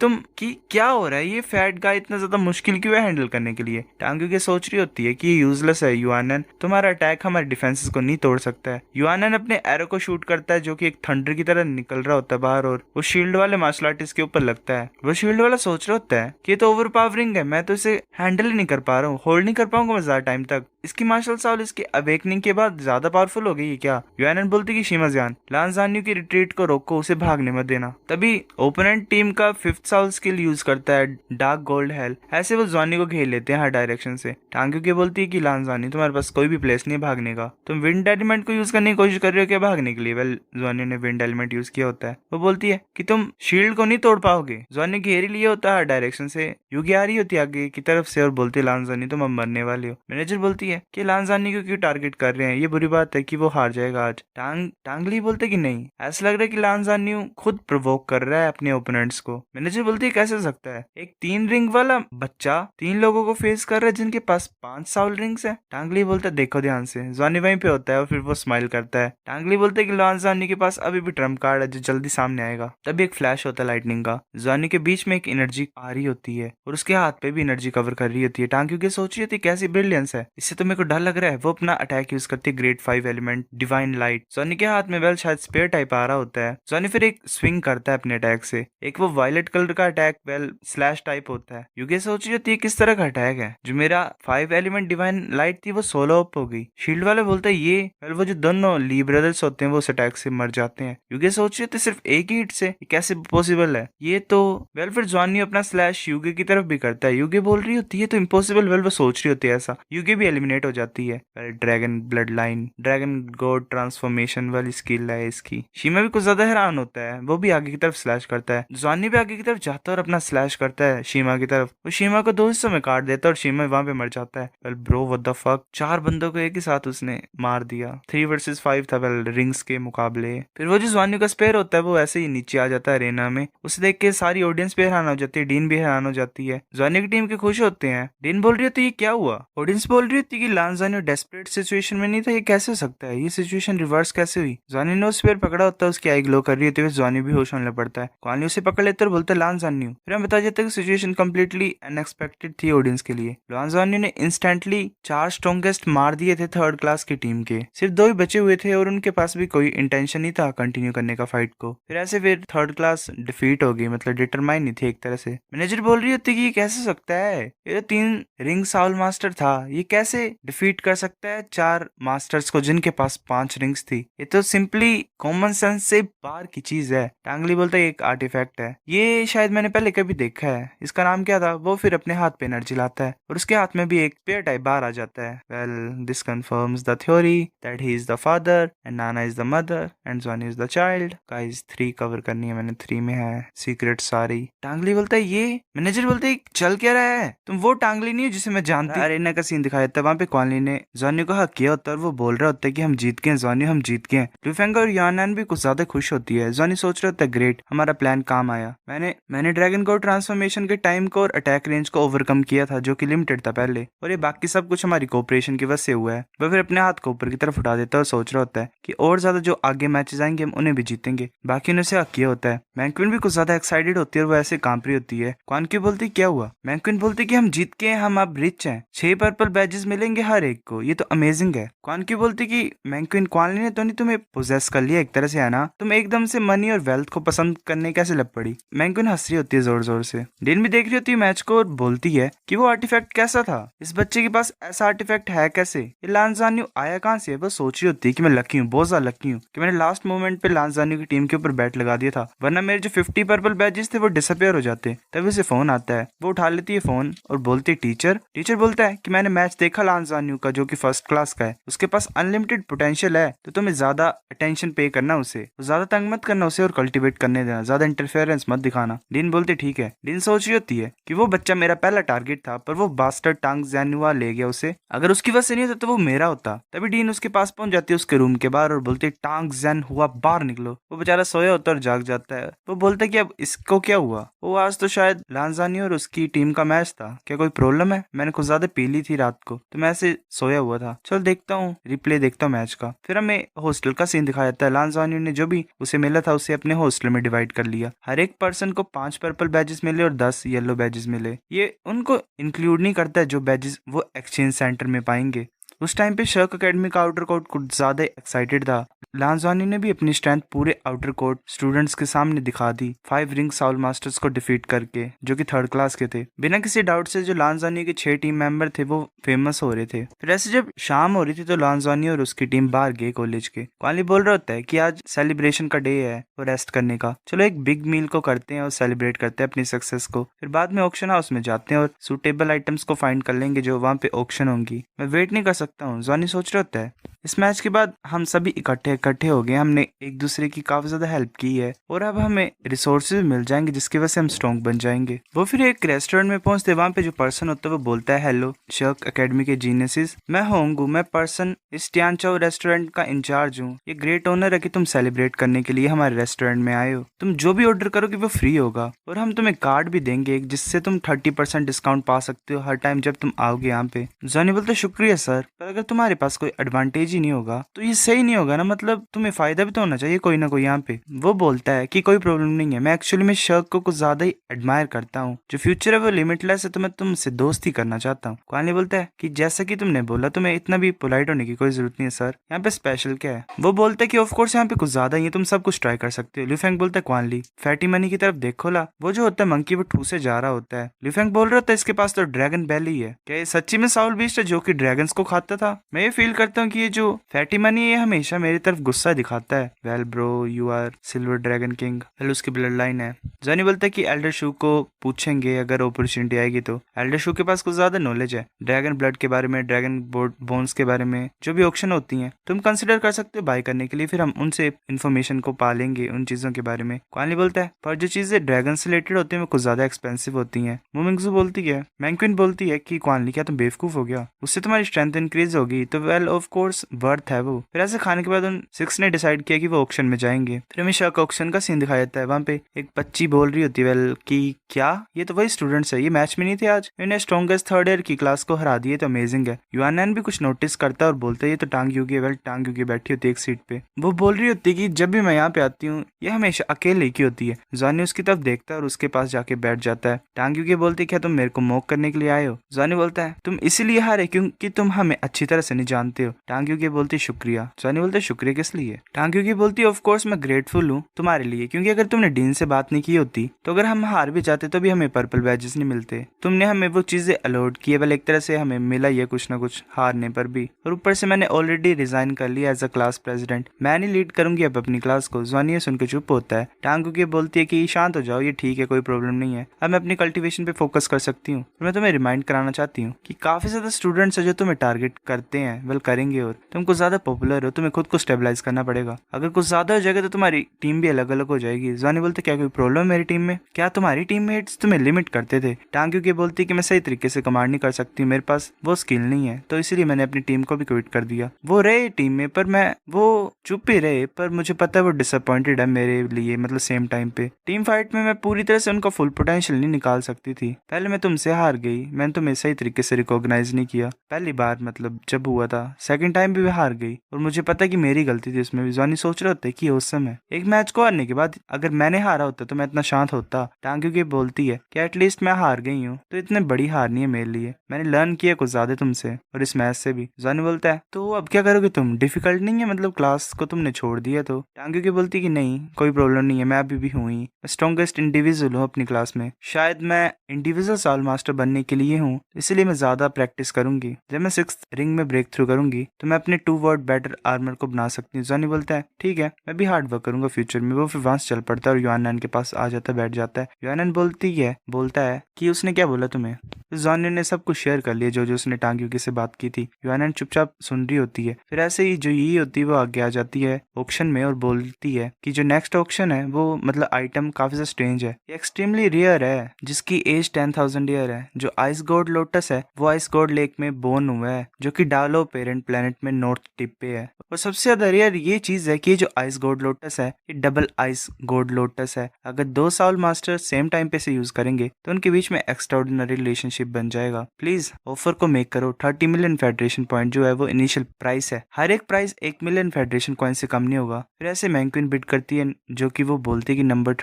क्या हो रहा है, ये फैट गाय इतना ज्यादा मुश्किल क्यों है हैंडल करने के लिए? टांगियो के सोच रही होती है कि ये यूजलेस है युआनन, तुम्हारा अटैक हमारे डिफेंसेस को नहीं तोड़ सकता है। युआनन अपने एरो को शूट करता है जो कि एक थंडर की तरह निकल रहा होता है बाहर, और वो शील्ड वाले मार्शल आर्टिस्ट के ऊपर लगता है। वो शील्ड वाला सोच रहा होता है कि ये तो ओवर पावरिंग है, मैं तो इसे हैंडल ही नहीं कर पा रहा हूँ, होल्ड नहीं कर पाऊंगा मैं ज्यादा टाइम तक, इसकी मार्शल साउल इसके अवेकनिंग के बाद ज्यादा पावरफुल हो गई है क्या? युआनन बोलती कि शिमा जान, लान जानू की रिट्रीट को रोको, उसे भागने मत देना। तभी ओपोनेंट टीम का फिफ्थ साउल स्किल यूज करता है, डार्क गोल्ड हेल। ऐसे वो जॉनी को घेर लेते हैं हर डायरेक्शन से। टांग्यू के बोलती है कि लान जानी, तुम्हारे पास कोई भी प्लेस नहीं है भागने का, तुम विंड एलिमेंट को यूज करने की कोशिश कर रहे हो क्या भागने के लिए? वेल, जॉनी ने विंड एलिमेंट यूज किया होता है। वो बोलती है कि तुम शील्ड को नहीं तोड़ पाओगे। जॉनी घेर ही लिया होता है हर डायरेक्शन से। युगी आ रही होती है आगे की तरफ से और बोलती है, लान जानी तुम अब मरने वाले हो। मैनेजर बोलती है कि लान जानी को क्यों टारगेट कर रहे हैं, ये बुरी बात है कि वो हार जाएगा आज। टांगली बोलते कि नहीं, ऐसा लग रहा है कि लान जानी खुद प्रोवोक कर रहा है अपने ओपोनेंट्स को। मैनेजर बोलती है कैसे हो सकता है, एक 3 रिंग वाला बच्चा 3 लोगों को फेस कर रहा है जिनके पास 5 साउल रिंग्स है। टांगली बोलता है देखो ध्यान से। जॉनी वहीं पे होता है और फिर वो स्माइल करता है। टांगली बोलते है कि लान जानी के पास अभी भी ट्रम्प कार्ड है जो जल्दी सामने आएगा। तभी एक फ्लैश होता है लाइटनिंग का। जॉनी के बीच में एक एनर्जी आ रही होती है और उसके हाथ पे भी एनर्जी कवर कर रही होती है। टांग के सोच रही होती है कैसी ब्रिलियंस है, इससे तो मेरे को डर लग रहा है। वो अपना अटैक यूज करती है, grade 5 element divine light. Johnny के हाथ में वेल शायद स्पेयर टाइप आ रहा होता है। जॉनी फिर एक स्विंग करता है अपने अटैक से। एक वो वायलेट कलर का अटैक वेल स्लैश टाइप होता है। युगे सोच रही होती है किस तरह का अटैक है, जो मेरा 5 एलिमेंट डिवाइन लाइट थी वो सोलो अप हो गई। शील्ड वाले बोलते हैं ये वेल वो जो दोनों ली ब्रदर्स होते हैं वो उस अटैक से मर जाते हैं। युगे सोच रही होती है सिर्फ एक ही हिट से ये कैसे पॉसिबल है। ये तो वेल फिर जॉनी अपना स्लैश युगे की तरफ भी करता है। युगे बोल रही होती है तो इम्पॉसिबल। वेल वो सोच रही होती है ऐसा। युगे भी एलिमिनेट हो जाती है। Well dragon blood line, dragon God transformation वाली स्किल है इसकी। शीमा भी कुछ ज्यादा हैरान होता है, वो भी आगे की तरफ स्लैश करता है। जॉनी भी आगे की तरफ जाता है और अपना स्लैश करता है शीमा की तरफ। वो शीमा को 2 हिस्सों में काट देता है और शीमा वहां पे मर जाता है। Well bro what the fuck, 4 बंदों को एक ही साथ उसने मार दिया। 3 वर्सेस 5 था वेल रिंग्स के मुकाबले। फिर वो जो जॉनी का स्पेयर होता है वो ऐसे ही नीचे आ जाता है अरेना में। उसे देख के सारी ऑडियंस भी हैरान हो जाती है, डीन भी हैरान हो जाती है। जॉनी की टीम के खुश होते हैं। डीन बोल रही होती है ये क्या हुआ। ऑडियंस बोल रही होती है कि लान जॉनी डेस्परेट सिचुएशन में नहीं था, ये कैसे हो सकता है, ये सिचुएशन रिवर्स कैसे हुई। जॉनी ने उस स्पेयर पकड़ा होता है, उसकी आई ग्लो कर रही होती है। जॉनी भी होश होने पड़ता है। क्वाली उसे पकड़ लेते और बोलते है लान जॉनी। फिर हम बता जाते हैं कि सिचुएशन कंप्लीटली अनएक्सपेक्टेड थी ऑडियंस के लिए। लान जॉनी ने इंस्टेंटली 4 स्ट्रॉन्गेस्ट मार दिए थे थर्ड क्लास की टीम के। सिर्फ 2 ही बचे हुए थे और उनके पास भी कोई इंटेंशन नहीं था कंटिन्यू करने का फाइट को। फिर ऐसे फिर थर्ड क्लास डिफीट हो गई, मतलब डिटरमाइन नहीं थे एक तरह से। मैनेजर बोल रही होती कि ये कैसे हो सकता है, ये तो 3 रिंग साउल मास्टर था, ये कैसे डिफीट कर सकता है 4 मास्टर्स को जिनके पास 5 रिंग्स थी। ये तो सिंपली कॉमन सेंस से बाहर की चीज है। टांगली बोलता है एक आर्टिफैक्ट है, ये शायद मैंने पहले कभी देखा है, इसका नाम क्या था। वो फिर अपने हाथ पे एनर्जी लाता है और उसके हाथ में भी एक पेयर टाइप बाहर आ जाता है। Well this confirms the theory that he is the father and Nana is the mother and Johnny is the child. Guys 3 cover करनी है मैंने, 3 में है सीक्रेट सारी। टांगली बोलता है ये। मैनेजर बोलते है चल क्या रहा है, तुम वो टांगली नहीं हो जिसे मैं जानती। अरेना का सीन दिखाया था, वहां पे क्वाली ने जॉनी को हक किया होता है और वो बोल रहा होता है कि हम जीत गए जॉनी, हम जीत गए। लुफेंगा और यानन भी कुछ ज्यादा खुश होती है। जॉनी सोच रहा होता है ग्रेट, हमारा प्लान काम आया। मैंने ड्रैगन गॉड ट्रांसफॉर्मेशन के टाइम को और अटैक रेंज को ओवरकम किया था जो कि लिमिटेड था पहले, और ये बाकी सब कुछ हमारी कोऑपरेशन की वजह से हुआ है। वह फिर अपने हाथ को ऊपर की तरफ उठा देता है और सोच रहा होता है कि और ज्यादा जो आगे मैचेस आएंगे हम उन्हें भी जीतेंगे। बाकी ने उसे हक किया होता है। मैंक्विन भी कुछ ज्यादा एक्साइटेड होती है और वो ऐसे कांप रही होती है। क्वानक्यू बोलती क्या हुआ। मैंक्विन बोलती कि हम जीत के हम अब रिच हैं, 6 पर्पल बैजेस मिलेंगे हर एक को, ये तो अमेजिंग है। क्वानक्यू बोलती कि मैंक्विन क्वानली ने तो नहीं तुम्हें पोजेस कर लिया एक तरह से है ना, तुम एकदम से मनी और वेल्थ को पसंद करने कैसे लग पड़ी। मैंक्विन हंस रही होती है जोर जोर से। डिन भी देख रही होती है मैच को और बोलती है कि वो आर्टिफैक्ट कैसा था, इस बच्चे के पास ऐसा आर्टिफैक्ट है कैसे, ये लांजान्यू आया कहां से। वो सोच रही होती है कि मैं लकी हूँ, बहुत ज्यादा लकी हूँ कि मैंने लास्ट मोमेंट पे लांजान्यू की टीम के ऊपर बैट लगा दिया था, वरना मेरे जो 50 पर्पल बैजेस थे वो डिसअपियर हो जाते। तभी उसे फोन आता है, वो उठा लेती है फोन और बोलती है टीचर। टीचर बोलता है कि मैंने मैच देखा लांजान्यू का जो कि फर्स्ट क्लास का है, उसके पास अनलिमिटेड पोटेंशियल है, तो तुम्हें ज्यादा अटेंशन पे करना उसे, ज्यादा तंग मत करना उसे और कल्टिवेट करने देना, ज्यादा इंटरफेरेंस मत दिखाना। डिन बोलते ठीक है। डिन सोच रही होती है कि वो बच्चा मेरा पहला टारगेट था पर वो बास्टर्ड टांग जैनुआ ले गया उसे, अगर उसकी वजह से नहीं होता तो वो मेरा होता। तभी डीन उसके पास पहुंच जाती है उसके रूम के बाहर और बोलती है टांग जैन हुआ बाहर निकलो। वो बेचारा सोया होता और जाग जाता है। वो बोलता है कि अब इसको क्या हुआ। वो आज तो शायद लांजानी और उसकी टीम का मैच था, क्या कोई प्रॉब्लम है, मैंने कुछ ज्यादा पी ली थी रात को तो मैं ऐसे सोया हुआ था, चल देखता हूँ रिप्ले देखता हूँ मैच का। फिर हमें हॉस्टल का सीन दिखाया जाता है। लांजानी ने जो भी उसे मिला था उसे अपने हॉस्टल में डिवाइड कर लिया। हर एक पर्सन को 5 पर्पल बैजेस मिले और 10 येलो बैजेस मिले। ये उनको इंक्लूड नहीं करता है जो बैजेस वो एक्सचेंज सेंटर में पाएंगे। उस टाइम पे शर्क अकेडमी का आउटर कोर्ट कुछ ज्यादा एक्साइटेड था। लांजानी ने भी अपनी स्ट्रेंथ पूरे आउटर कोर्ट स्टूडेंट्स के सामने दिखा दी, 5 रिंग साउल मास्टर्स को डिफीट करके, जो कि 3rd क्लास के थे। बिना किसी डाउट से जो लांजानी के 6 टीम मेंबर थे वो फेमस हो रहे थे। फिर ऐसे जब शाम हो रही थी तो लांजानी और उसकी टीम बाहर गए कॉलेज के। क्वानली बोल रहा होता है कि आज सेलिब्रेशन का डे है और रेस्ट करने का, चलो एक बिग मील को करते हैं और सेलिब्रेट करते हैं अपनी सक्सेस को। फिर बाद में ऑक्शन हाउस में जाते हैं और सूटेबल आइटम्स को फाइंड कर लेंगे जो वहाँ पे ऑक्शन होंगी। मैं वेट नहीं कर सकता हूँ, जॉनी सोच रहा होता है। इस मैच के बाद हम सभी इकट्ठे इकट्ठे हो गए, हमने एक दूसरे की काफी ज्यादा हेल्प की है और अब हमें रिसोर्सेज मिल जाएंगे जिसकी वजह से हम स्ट्रॉन्ग बन जाएंगे। वो फिर एक रेस्टोरेंट में पहुंचते, वहां पे जो पर्सन होता है वो बोलता है, हेलो शर्क अकेडमी के जीनियसिस, मैं होंगू, मैं पर्सन इस टियानचाओ रेस्टोरेंट का इंचार्ज हूँ। ये ग्रेट ऑनर है कि तुम सेलिब्रेट करने के लिए हमारे रेस्टोरेंट में आए हो। तुम जो भी ऑर्डर करोगे वो फ्री होगा और हम तुम्हें कार्ड भी देंगे जिससे तुम 30% डिस्काउंट पा सकते हो हर टाइम जब तुम आओगे यहाँ पे। जॉनी बोलते शुक्रिया सर, पर अगर तुम्हारे पास कोई एडवांटेज ही नहीं होगा तो ये सही नहीं होगा ना, मतलब तुम्हें फायदा भी तो होना चाहिए कोई ना कोई यहाँ पे। वो बोलता है कि कोई प्रॉब्लम नहीं है, मैं एक्चुअली में शर्क को कुछ ज्यादा ही एडमायर करता हूँ, जो फ्यूचर है वो लिमिटलेस है, तो मैं तुमसे दोस्ती करना चाहता हूँ। क्वानली बोलता है कि जैसा कि तुमने बोला तुम्हें इतना भी पोलाइट होने की कोई जरूरत नहीं है सर, यहाँ पे स्पेशल क्या है। वो बोलता है कि ऑफ कोर्स यहाँ पे कुछ ज्यादा ही है, तुम सब कुछ ट्राई कर सकते हो। ल्यूफेंग बोलता है क्वानली फैटी मनी की तरफ देखो ला, वो जो होता है मंकी वो ठूसे जा रहा होता है। ल्यूफेंग बोल रहा था इसके पास तो ड्रैगन बेली है, क्या ये सच्ची में साउल बीस्ट है जो कि ड्रैगन्स को खाता था। मैं ये फील करता हूँ कि ये जो फैटी मनी है ये हमेशा मेरी तरफ गुस्सा दिखाता है। Well bro, you are silver dragon king, well उसकी ब्लड लाइन है। जॉनी बोलता है कि एल्डर शू को पूछेंगे अगर अपॉर्चुनिटी आएगी तो। एल्डर शू के पास कुछ ज्यादा नॉलेज है ड्रैगन ब्लड के बारे में, ड्रैगन बोन्स के बारे में, जो भी ऑक्शन होती हैं तुम कंसिडर कर सकते हो बाय करने के लिए, फिर हम उनसे इन्फॉर्मेशन को पालेंगे उन चीजों के बारे में। क्वानली बोलता है पर जो चीजें ड्रैगन से रिलेटेड होती है वो कुछ ज्यादा एक्सपेंसिव होती हैं। मोमिंगजू बोलती है, मैंक्विन बोलती है कि क्वानली क्या तुम बेवकूफ हो गया, उससे तुम्हारी स्ट्रेंथ इंक्रीज होगी तो वेल ऑफ कोर्स वर्थ है वो। फिर ऐसे खाने के बाद उन 6 ने डिसाइड किया कि वो ऑक्शन में जाएंगे। फिर हमें शक ऑक्शन का सीन दिखाया जाता है, वहाँ पे एक बच्ची बोल रही होती है वेल कि क्या ये तो वही स्टूडेंट्स है, ये मैच में नहीं थे आज, इन्हें स्ट्रॉन्गेस्ट 3rd ईयर की क्लास को हरा दिए तो अमेजिंग है। युआनन भी कुछ नोटिस करता है और बोलता है ये तो टांग युगी है। वेल टांग युगी बैठी होती है एक सीट पे, वो बोल रही होती है कि जब भी मैं यहाँ पे आती हूँ ये हमेशा अकेले की होती है। जॉनी उसकी तरफ देखता है और उसके पास जाके बैठ जाता है। टांग युगी बोलती है क्या तुम मेरे को मॉक करने के लिए आए हो। जॉनी बोलता है तुम इसीलिए हारे क्योंकि तुम हमें अच्छी तरह से नहीं जानते हो। टांग युगी बोलती शुक्रिया। जॉनी बोलता है शुक्रिया किस लिए। टांग युगी बोलती ऑफ कोर्स मैं ग्रेटफुल हूँ तुम्हारे लिए, क्योंकि अगर तुमने डीन से बात नहीं की होती तो अगर हम हार भी जाते तो भी हमें पर्पल बैजेस नहीं मिलते। तुमने हमें वो चीजें अलॉट की है, वेल एक तरह से हमें मिला ही है कुछ ना कुछ हारने पर भी, और ऊपर से मैंने ऑलरेडी रिजाइन कर लिया एज अ क्लास प्रेसिडेंट, मैं नहीं लीड करूंगी अब अपनी क्लास को। जॉनी सुन के चुप होता है। टांग युगी बोलती है कि शांत हो जाओ, ये ठीक है कोई प्रॉब्लम नहीं है, अब मैं अपनी कल्टिवेशन पे फोकस कर सकती हूँ। मैं तुम्हें रिमाइंड कराना चाहती हूँ कि काफी ज्यादा स्टूडेंट्स है जो तुम्हें टारगेट करते हैं, वेल करेंगे, और तुम कुछ ज्यादा पॉपुलर हो, तुम्हें खुद को स्टेबलाइज करना पड़ेगा। अगर कुछ ज्यादा हो जाएगा तो तुम्हारी टीम भी अलग अलग हो जाएगी। जॉनी बोलते क्या कोई प्रॉब्लम है मेरी टीम में, क्या तुम्हारी टीममेट्स तुम्हें लिमिट करते थे। टांग युगी बोलती कि मैं सही तरीके से कमांड नहीं कर सकती, मेरे पास वो स्किल नहीं है, तो इसलिए मैंने अपनी टीम को भी क्विट कर दिया। वो रहे टीम में पर मैं वो चुप ही रहे, पर मुझे पता है वो डिसअपॉइंटेड है मेरे लिए, मतलब सेम टाइम पे टीम फाइट में मैं पूरी तरह से उनका फुल पोटेंशियल नहीं निकाल सकती थी। पहले मैं तुमसे हार गई, मैंने तुम्हें सही तरीके से रिकॉग्नाइज नहीं किया पहली बार, मतलब जब हुआ था। सेकंड टाइम भी मैं हार गई और मुझे पता है कि मेरी गलती थी उसमें भी। जॉनी सोच रहे होते कि उस समय एक मैच को हारने के बाद अगर मैंने हारा होता तो मैं इतना शांत होता। टांग युगी बोलती है कि एटलीस्ट मैं हार गई हूँ तो इतने बड़ी हार नहीं है मेरे लिए, मैंने लर्न किया कुछ ज्यादा तुमसे और इस मैच से भी। जॉनी बोलता है तो अब क्या करोगे तुम, डिफिकल्ट नहीं है, मतलब क्लास को तुमने छोड़ दिया तो। टांग युगी बोलती कि नहीं कोई प्रॉब्लम नहीं है, मैं अभी भी हूँ ही, मैं स्ट्रॉन्गेस्ट इंडिविजुअल हूँ अपनी क्लास में, शायद मैं इंडिविजुअल साल मास्टर बनने के लिए हूँ, इसलिए मैं ज्यादा प्रैक्टिस करूंगी, जब मैं 6th रिंग में ब्रेक थ्रू करूंगी तो मैं अपने 2 वर्ड बेटर आर्मर को बना सकती हूँ। जॉनी बोलता है ठीक है मैं भी हार्ड वर्क करूंगा फ्यूचर में। वो फिर वहां से चल पड़ता है और युआनन के पास आ जाता है, बैठ जाता है। युआनन बोलता है कि उसने क्या बोला तुम्हें। तो जॉनी ने सब कुछ शेयर कर लिया जो जो उसने टांग युगी से बात की थी। युआनन चुपचाप सुन रही होती है। फिर ऐसे ही जो यही होती है वो आगे आ जाती है ऑक्शन में और बोलती है कि जो नेक्स्ट ऑक्शन है वो मतलब आइटम काफी ज्यादा स्ट्रेंज है, ये एक्सट्रीमली रेयर है, जिसकी एज 10,000 ईयर है। जो आइस गॉड लोटस है वो आइस गॉड लेक में बोर्न हुआ है, जो कि डालो पेरेंट प्लेनेट में नॉर्थ टिप पे है। और सबसे ज्यादा रेयर ये चीज है कि ये जो आइस गोल्ड लोटस है ये डबल आइस गोल्ड लोटस है। अगर 2 साल मास्टर सेम टाइम पे से यूज करेंगे तो उनके बीच में एक्स्ट्राऑर्डिनरी रिलेशनशिप बन जाएगा। प्लीज ऑफर को मेक करो। 30 मिलियन फेडरेशन पॉइंट जो है वो इनिशियल प्राइस है। हर एक प्राइस 1 मिलियन फेडरेशन कॉइन से कम नहीं होगा। फिर ऐसे मैंक्विन बिड करती है जो कि वो बोलती है कि नंबर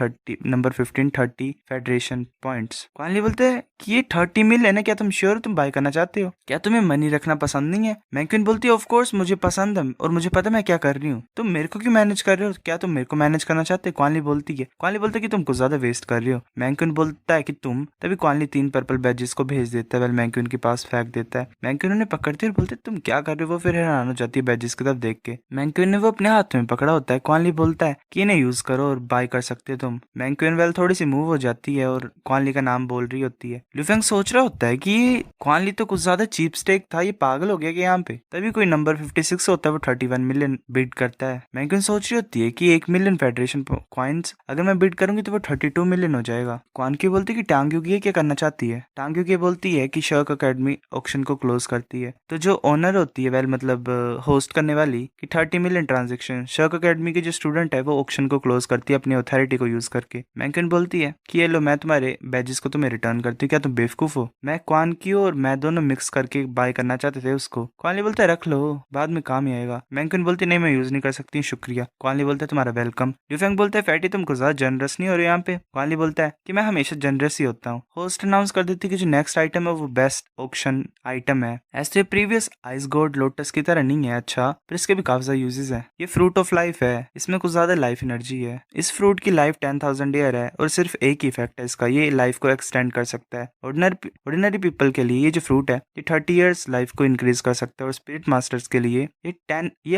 15 30 फेडरेशन पॉइंट्स। क्वानली बोलते हैं कि ये 30 मिलियन है, क्या तुम श्योर तुम बाय करना चाहते हो? क्या तुम्हें मनी रखना पसंद नहीं है? मैंक्विन बोलती है ऑफ कोर्स मुझे पसंद है और मुझे पता मैं क्या कर रही हूँ। तुम मेरे को क्यों मैनेज कर रहे हो? क्या तुम मेरे को मैनेज करना चाहते हो? क्वानली बोलती है कि तुम कुछ ज्यादा वेस्ट कर रही हो। मैंक्विन बोलता है कि तुम तभी क्वानली 3 पर्पल बैजेस को भेज देता है। वेल मैंक्विन के पास फेंक देता है। मैंक्विन उन्हें पकड़ती है और बोलते तुम क्या कर रहे हो? वो फिर हैरान हो जाती है बैजेस की तरफ देख के। मैंक्विन ने वो अपने हाथ में पकड़ा होता है। क्वानली बोलता है कि इन्हें यूज करो और बाय कर सकते हो तुम। मैंक्विन वेल थोड़ी सी मूव हो जाती है और क्वानली का नाम बोल रही होती है। लुफेंग सोच रहा होता है कि क्वानली तो कुछ ज्यादा चीप स्टेक था, ये पागल हो गया कि यहाँ पे। तभी कोई नंबर 56 होता है वो 31 मिलियन बिड करता है। मैंक्विन सोच रही होती है कि 1 मिलियन फेडरेशन कॉइन्स अगर मैं बिड करूंगी तो वो 32 मिलियन हो जाएगा। क्वानकी बोलती है कि टांग्यूकी क्या करना चाहती है? टांग्यूकी बोलती है कि शर्क अकेडमी ऑक्शन को क्लोज करती है। तो जो ओनर होती है वेल मतलब होस्ट करने वाली कि 30 मिलियन ट्रांजेक्शन शर्क अकेडमी के जो स्टूडेंट है वो ऑक्शन को क्लोज करती है अपनी अथॉरिटी को यूज करके। मैंक्विन बोलती है कि ये लो मैं तुम्हारे बैजेस को तुम्हें रिटर्न करती हूँ, क्या तुम बेवकूफ हो? मैं क्वानकी और मैं दोनों मिक्स करके बाय करना चाहते थे उसको। क्वानली बोलता है रख लो बाद में काम ही आएगा। मैंक्विन बोलती नहीं मैं यूज नहीं कर सकती, शुक्रिया। क्वानली बोलता है तुम्हारा वेलकम। ल्यूफेंग बोलता है फैटी तुम कुछ ज्यादा जनरस नहीं हो रहे यहाँ पे। क्वानली बोलता है कि मैं हमेशा जनरस ही होता हूँ। होस्ट अनाउंस कर देती है कि जो नेक्स्ट आइटम है वो बेस्ट ऑक्शन आइटम है। ऐसे प्रीवियस आइस गोल्ड लोटस की तरह नहीं है अच्छा, पर इसके भी काफी यूजेस है। ये फ्रूट ऑफ लाइफ है, इसमें कुछ ज्यादा लाइफ एनर्जी है। इस फ्रूट की लाइफ 10,000 ईयर है और सिर्फ एक ही इफेक्ट है इसका, ये लाइफ को एक्सटेंड कर सकता है। ऑर्डिनरी पीपल के लिए ये जो फ्रूट है ये 30 ईयर्स लाइफ को इंक्रीज कर सकता है और स्पिरिट मास्टर्स के लिए ये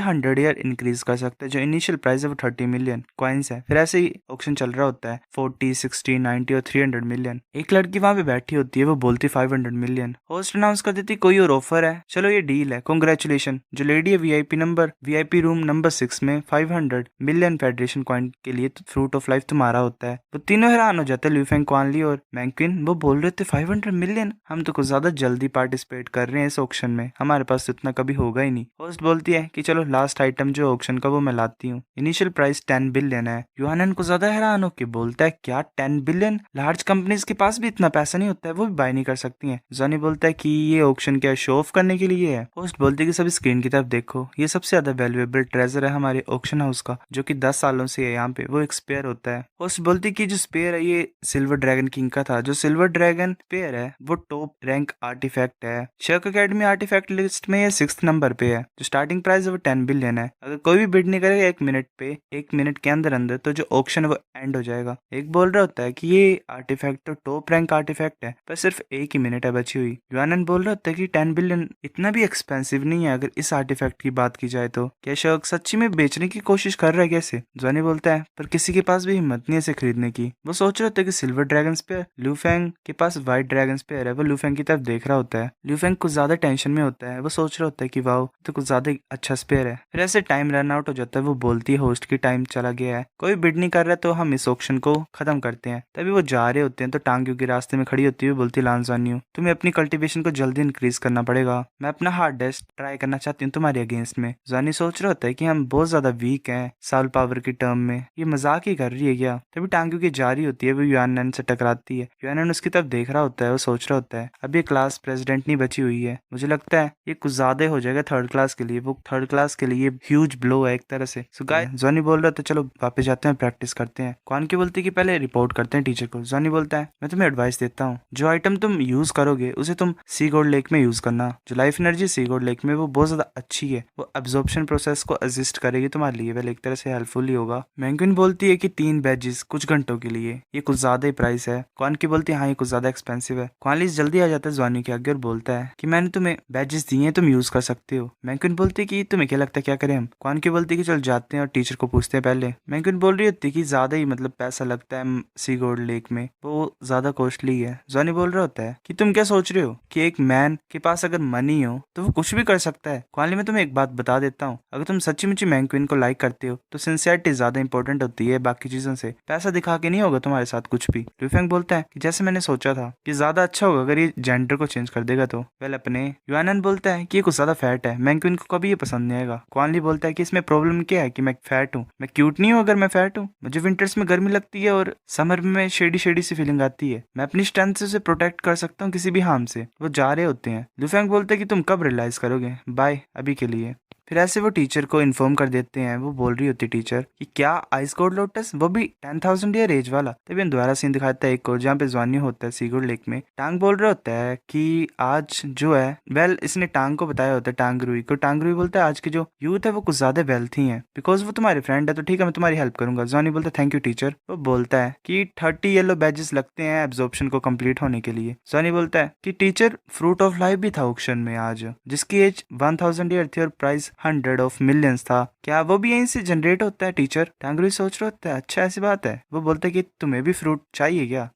100 ईयर इंक्रीज कर सकता है। जो इनिशियल प्राइस है वो 30 मिलियन कॉइन्स है। फिर ऐसे ही ऑक्शन चल रहा होता है 40, 60, 90 और 300 मिलियन। एक लड़की वहां पे बैठी होती है वो बोलती 500 मिलियन। होस्ट अनाउंस कर देती कोई और ऑफर है, चलो ये डील है, कांग्रेचुलेशन। जो लेडी है वीआईपी रूम नंबर 6 में 500 मिलियन फेडरेशन कॉइन के लिए फ्रूट ऑफ लाइफ तुम्हारा होता है। वो तीनों हैरान हो जाते हैं, ल्यूफेंग, क्वानली और मैंक्विन। वो बोल रहे थे 500 मिलियन, हम तो कुछ ज्यादा जल्दी पार्टिसिपेट कर रहे हैं इस ऑक्शन में, हमारे पास तो इतना कभी होगा ही नहीं। होस्ट बोलती है कि चलो लास्ट आइटम जो ऑक्शन का वो मैं लाती हूँ। इनिशियल प्राइस 10 बिलियन है। यूहानन को ज्यादा हैरान होकर बोलता है क्या 10 बिलियन? लार्ज कंपनीज के पास भी इतना पैसा नहीं होता है, वो भी बाय नहीं कर सकती हैं। जॉनी बोलता है कि ये ऑक्शन क्या शो ऑफ करने के लिए है? होस्ट बोलती है कि सभी स्क्रीन की तरफ देखो, ये सबसे ज्यादा वैल्यूएबल ट्रेजर है हमारे ऑक्शन हाउस का, जो कि 10 सालों से है यहाँ पे, वो एक स्पेयर होता है। होस्ट बोलती है कि जो स्पेयर है ये सिल्वर ड्रैगन किंग का था। जो सिल्वर ड्रैगन स्पेयर है वो टॉप रैंक आर्टिफैक्ट है। शर्क अकेडमी आर्टिफैक्ट लिस्ट में ये 6th नंबर पे है। जो स्टार्टिंग प्राइस है वो 10 बिलियन है। अगर कोई भी बिड नहीं करेगा 1 मिनट के अंदर अंदर तो जो ऑक्शन है वो एंड हो जाएगा। एक बोल रहा होता है कि ये आर्टिफैक्ट तो टॉप रैंक आर्टिफैक्ट है, पर सिर्फ 1 ही मिनट है बची हुई। यूआनन बोल रहा होता है कि 10 बिलियन इतना भी एक्सपेंसिव नहीं है अगर इस आर्टिफैक्ट की बात की जाए तो। क्या शर्क सच्ची में बेचने की कोशिश कर रहा है कैसे? जॉनी बोलता है पर किसी के पास भी हिम्मत नहीं है इसे खरीदने की। वो सोच रहे होते हैं कि सिल्वर ड्रैगन स्पेयर, ल्यूफेंग के पास व्हाइट ड्रैगन स्पेयर है। वो ल्यूफेंग की तरफ देख रहा होता है। ल्यूफेंग कुछ ज्यादा टेंशन में होता है। वो सोच रहा होता है कि वाओ तो कुछ ज्यादा अच्छा स्पेयर है। फिर ऐसे टाइम रन आउट हो जाता है। वो बोलती है होस्ट की टाइम चला गया है, कोई बिड नहीं कर रहा तो हम इस ऑक्शन को खत्म करते हैं। तभी वो जा रहे होते हैं तो टांग्यू के रास्ते में खड़ी होती है, बोलती है लांजानियो तुम्हें अपनी कल्टीवेशन को जल्दी इंक्रीज करना पड़ेगा, मैं अपना हार्डेस्ट ट्राई करना चाहती हूँ तुम्हारे अगेंस्ट में। जानी सोच रहा होता है कि हम बहुत ज्यादा वीक हैं साल पावर की टर्म में, ये मजाक ही कर रही है क्या? तभी टांग्यू की जा रही होती है, वो यूआनन से टकराती है। यूआनन उसकी तरफ देख रहा होता है। वो सोच रहा होता है अब ये क्लास प्रेसिडेंट नहीं बची हुई है, मुझे लगता है ये कुछ ज्यादा हो जाएगा थर्ड क्लास के लिए। वो थर्ड क्लास के लिए ह्यूज ब्लो है एक तरह से। सो गाइस जॉनी बोल रहा था चलो वापस जाते हैं प्रैक्टिस करते हैं। कौन की बोलती है कि पहले रिपोर्ट करते हैं टीचर को। जॉनी बोलता है मैं तुम्हें एडवाइस देता हूँ, जो आइटम तुम यूज करोगे उसे तुम सी गोल्ड लेक में यूज करना। जो लाइफ एनर्जी सी गोल्ड लेक में वो बहुत ज्यादा अच्छी है, वो एब्जॉर्प्शन प्रोसेस को असिस्ट करेगी तुम्हारे लिए, वेल एक तरह से हेल्पफुल ही होगा। मैंक्विन बोलती है कि 3 बैजेस कुछ घंटों के लिए, ये कुछ ज्यादा ही प्राइस है। कौन की बोलती है हाँ ये कुछ ज्यादा एक्सपेंसिव है। क्वालिस जल्दी आ जाता है जॉनी के आगे और बोलता है कि मैंने तुम्हें बैजेस दिए हैं तुम यूज कर सकते हो। मैंक्विन बोलती है कि तुम्हें क्या लगता है क्या करें हम? कौन की बोलती है कि चल जाते हैं और टीचर को पूछते हैं पहले। मैंक्विन बोल रही होती है कि ज्यादा ही मतलब पैसा लगता है सी गोल्ड लेक में, वो ज्यादा कॉस्टली है। जॉनी बोल रहा होता है कि तुम क्या सोच रहे हो कि एक मैन के पास अगर मनी हो तो वो कुछ भी कर सकता है। क्वाली मैं तुम्हें एक बात बता देता हूँ, अगर तुम सच्ची मुच्ची मैंक्विन को लाइक करते हो तो सिंसियरिटी ज्यादा इंपॉर्टेंट होती है बाकी चीजों से। पैसा दिखा के नहीं होगा तुम्हारे साथ कुछ भी। ल्यूफेंग बोलता है कि जैसे मैंने सोचा था कि ज्यादा अच्छा होगा अगर ये जेंडर को चेंज कर देगा तो। वेल अपने यूआनन बोलता है कि ये कुछ ज्यादा फैट है, मैं मैंक्विन को कभी ये पसंद नहीं आएगा। क्वानली बोलता है कि इसमें प्रॉब्लम क्या है कि मैं फैट हूँ, मैं क्यूट नहीं हूँ अगर मैं फैट हूँ, मुझे विंटर्स में गर्मी लगती है और समर में शेडी शेडी सी फीलिंग आती है, मैं अपनी स्ट्रेंथ से उसे प्रोटेक्ट कर सकता हूँ किसी भी हार्म से। वो जा रहे होते हैं। लुफेंग बोलते हैं कि तुम कब रियलाइज करोगे, बाय अभी के लिए। फिर ऐसे वो टीचर को इन्फॉर्म कर देते हैं। वो बोल रही होती टीचर कि क्या आइस कोल्ड लोटस, वो भी 10,000 ईयर एज वाला। तभी हम दोबारा सीन दिखाता है एक और, जहाँ पे ज्वानी होता है सीगुड लेक में। टांग बोल रहा होता है कि आज जो है इसने टांग को बताया होता है, टांगरुई को। टांगरुई बोलता है आज की जो यूथ है वो कुछ ज्यादा वेल्थी है, बिकॉज वो तुम्हारे फ्रेंड है, तो ठीक है मैं तुम्हारी हेल्प करूंगा। ज्वानी बोलता है थैंक यू टीचर। वो बोलता है कि 30 येलो बैजेस लगते हैं एब्जॉर्प्शन को कंप्लीट होने के लिए। ज्वानी बोलता है कि टीचर फ्रूट ऑफ लाइफ भी था ऑक्शन में आज, जिसकी एज 1000 ईयर थी और प्राइस 100 ऑफ मिलियंस था। क्या वो भी यहीं से जनरेट होता है टीचर? टांगरुई सोच रहा होता है अच्छा ऐसी बात है। वो बोलते है कि तुम्हें भी फ्रूट चाहिए क्या?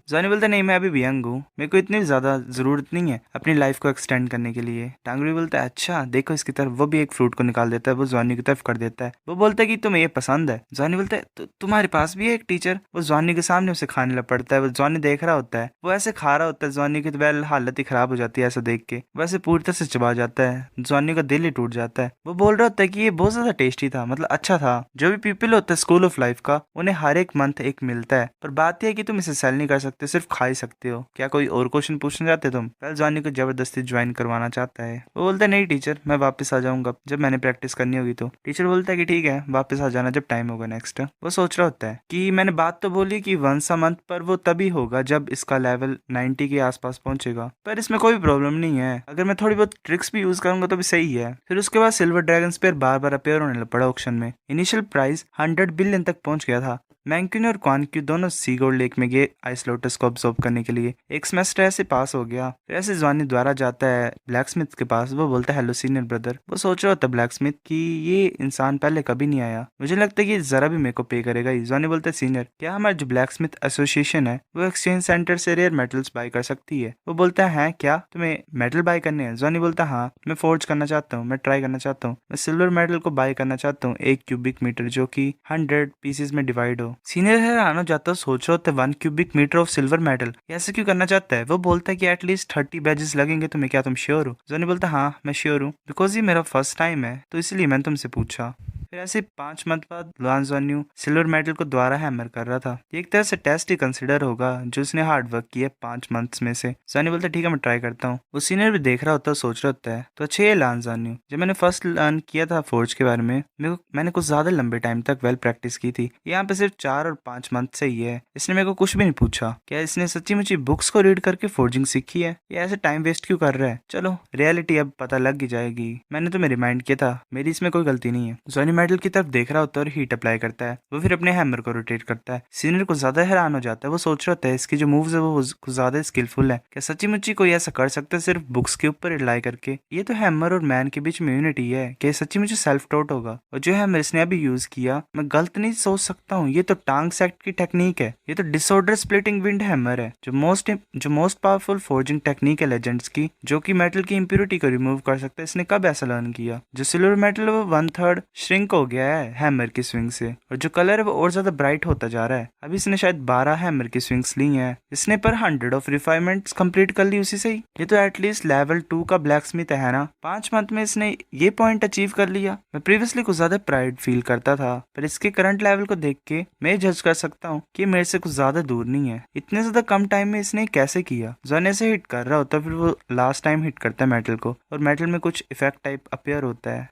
जॉनी बोलता नहीं, मैं अभी भी यंग हूँ, मेरे को इतनी ज्यादा जरूरत नहीं है अपनी लाइफ को एक्सटेंड करने के लिए। टांगरुई बोलता है अच्छा देखो इसकी तरफ। वो भी एक फ्रूट को निकाल देता है, वो जॉनी की तरफ कर देता है। वो बोलता है कि तुम्हें ये पसंद है। जॉनी बोलता है तो तुम्हारे पास भी है एक टीचर। वो जॉनी के सामने उसे खाने लग पड़ता है। वो जॉनी देख रहा होता है, वो ऐसे खा रहा होता है। जॉनी की तो वेल हालत ही खराब हो जाती है ऐसा देख के, वैसे पूरी तरह से चबा जाता है। जॉनी का दिल ही टूट जाता है। वो बोल रहा होता है कि ये बहुत ज्यादा टेस्टी था, मतलब अच्छा था। जो भी पीपल होता है स्कूल ऑफ लाइफ का, उन्हें हर एक मंथ एक मिलता है, पर बात यह है कि तुम इसे सेल नहीं कर सकते, सिर्फ खा ही सकते हो। क्या कोई और क्वेश्चन पूछना चाहते तुम? पहले जॉनी को जबरदस्ती ज्वाइन करवाना चाहता है। वो बोलता है नहीं टीचर, मैं वापस आ जाऊंगा जब मैंने प्रैक्टिस करनी होगी तो। टीचर बोलता है कि ठीक है वापस आ जाना जब टाइम होगा नेक्स्ट। वो सोच रहा होता है कि मैंने बात तो बोली कि वंस अ मंथ, पर वो तभी होगा जब इसका लेवल 90 के आसपास पहुंचेगा। पर इसमें कोई प्रॉब्लम नहीं है, अगर मैं थोड़ी बहुत ट्रिक्स भी यूज करूंगा तो भी सही है। फिर उसके बाद सिल्वर ड्रैगन स्पेयर बार बार अपेयर होने लग पड़ा ऑक्शन में। इनिशियल प्राइस 100 बिलियन तक पहुंच गया था। मैंक्विन और क्वानक्यू दोनों सीगोल्ड लेक में गए आइस लोटस को ऑब्जॉर्व करने के लिए। एक सेमेस्टर ऐसे पास हो गया। फिर ऐसे जॉनी द्वारा जाता है ब्लैक स्मिथ के पास। वो बोलता है हेलो सीनियर ब्रदर। वो सोच रहा होता है ब्लैक स्मिथ कि ये इंसान पहले कभी नहीं आया, मुझे लगता है कि जरा भी मेरे को पे करेगा। जॉनी बोलता है सीनियर, क्या हमारे जो ब्लैक स्मिथ एसोसिएशन है वो एक्सचेंज सेंटर से रेयर मेटल्स बाय कर सकती है? वो बोलता है क्या तुम्हें मेटल बाय करने हैं? जॉनी बोलता है हाँ, मैं फोर्ज करना चाहता हूँ, मैं ट्राई करना चाहता हूँ, मैं सिल्वर मेटल को बाय करना चाहता हूँ 1 क्यूबिक मीटर, जो कि 100 पीसेज में डिवाइड हो। सीनियर है आना जाता सोच रहा होता है 1 cubic metre of silver metal, ऐसे क्यों करना चाहता है? वो बोलता है कि एटलीस्ट 30 बैजेस लगेंगे तुम्हें, क्या तुम श्योर हो? जोनी बोलता है हाँ मैं श्योर हूँ, बिकॉज ये मेरा फर्स्ट टाइम है तो इसलिए मैंने तुमसे पूछा। फिर ऐसे 5 मंथ बाद लॉन्स जॉन्यू सिल्वर मेडल को दोबारा हैमर कर रहा था। ये एक तरह से टेस्ट ही कंसिडर होगा जो उसने हार्ड वर्क किया 5 मंथ्स में से। जॉनी बोलता है ठीक है मैं ट्राई करता हूँ। वो सीनियर भी देख रहा होता है, सोच रहा होता है तो अच्छे है लॉन्स जॉन्यू। जब मैंने फर्स्ट लर्न किया था फोर्ज के बारे में, मैंने कुछ ज्यादा लंबे टाइम तक वेल प्रैक्टिस की थी। यहाँ पे सिर्फ 4 और 5 मंथ से ही है। इसने मेरे को कुछ भी नहीं पूछा। क्या इसने सच्ची मुच्ची बुक्स को रीड करके फोर्जिंग सीखी है? ये ऐसे टाइम वेस्ट क्यों कर रहा है? चलो रियलिटी अब पता लग ही जाएगी। मैंने तुम्हें रिमाइंड किया था, मेरी इसमें कोई गलती नहीं है। जॉनी मेडल की तरफ देख रहा होता है और हीट अप्लाई करता है। वो फिर अपने हैमर को रोटेट करता है। सीनियर को ज्यादा हैरान हो जाता है। वो सोच रहा होता है इसकी जो मूव्स है वो कुछ ज्यादा स्किलफुल है। क्या सच्ची मुच्ची कोई ऐसा कर सकता है सिर्फ बुक्स के ऊपर रिलाई करके? ये तो हैमर और मैन के बीच में यूनिटी है। क्या सच्ची मुझे सेल्फ टॉट होगा? और जो हैमर इसने अभी यूज किया, मैं गलत नहीं सोच सकता हूँ, ये तो टांग सेक्ट की टेक्निक है। ये तो डिसऑर्डर स्प्लिटिंग विंड हैमर है, जो मोस्ट पावरफुल फोर्जिंग टेक्निक है लेजेंड्स की, जो कि मेटल की इंप्योरिटी को रिमूव कर सकता है। इसने कब ऐसा लर्न किया? जो सिल्वर मेटल वो 1/3 श्रिंक हो गया है हैमर की स्विंग से, और जो कलर है वो और ज्यादा ब्राइट होता जा रहा है। अभी इसने शायद 12 हैमर की स्विंग्स ली हैं इसने, पर 100 ऑफ रिफाइनमेंट्स कंप्लीट कर ली उसी से ही। ये तो एटलीस्ट लेवल 2 का ब्लैक स्मिथ है ना। 5 मंथ में इसने ये पॉइंट अचीव कर लिया। मैं प्रीवियसली कुछ ज्यादा प्राइड फील करता था, पर इसके करंट लेवल को देख के मैं जज कर सकता हूँ कि मेरे से कुछ ज्यादा दूर नहीं है। इतने ज्यादा कम टाइम में इसने कैसे किया? जॉन से हिट कर रहा होता फिर वो लास्ट टाइम हिट करता है मेटल को, और मेटल में कुछ इफेक्ट टाइप अपेयर होता है।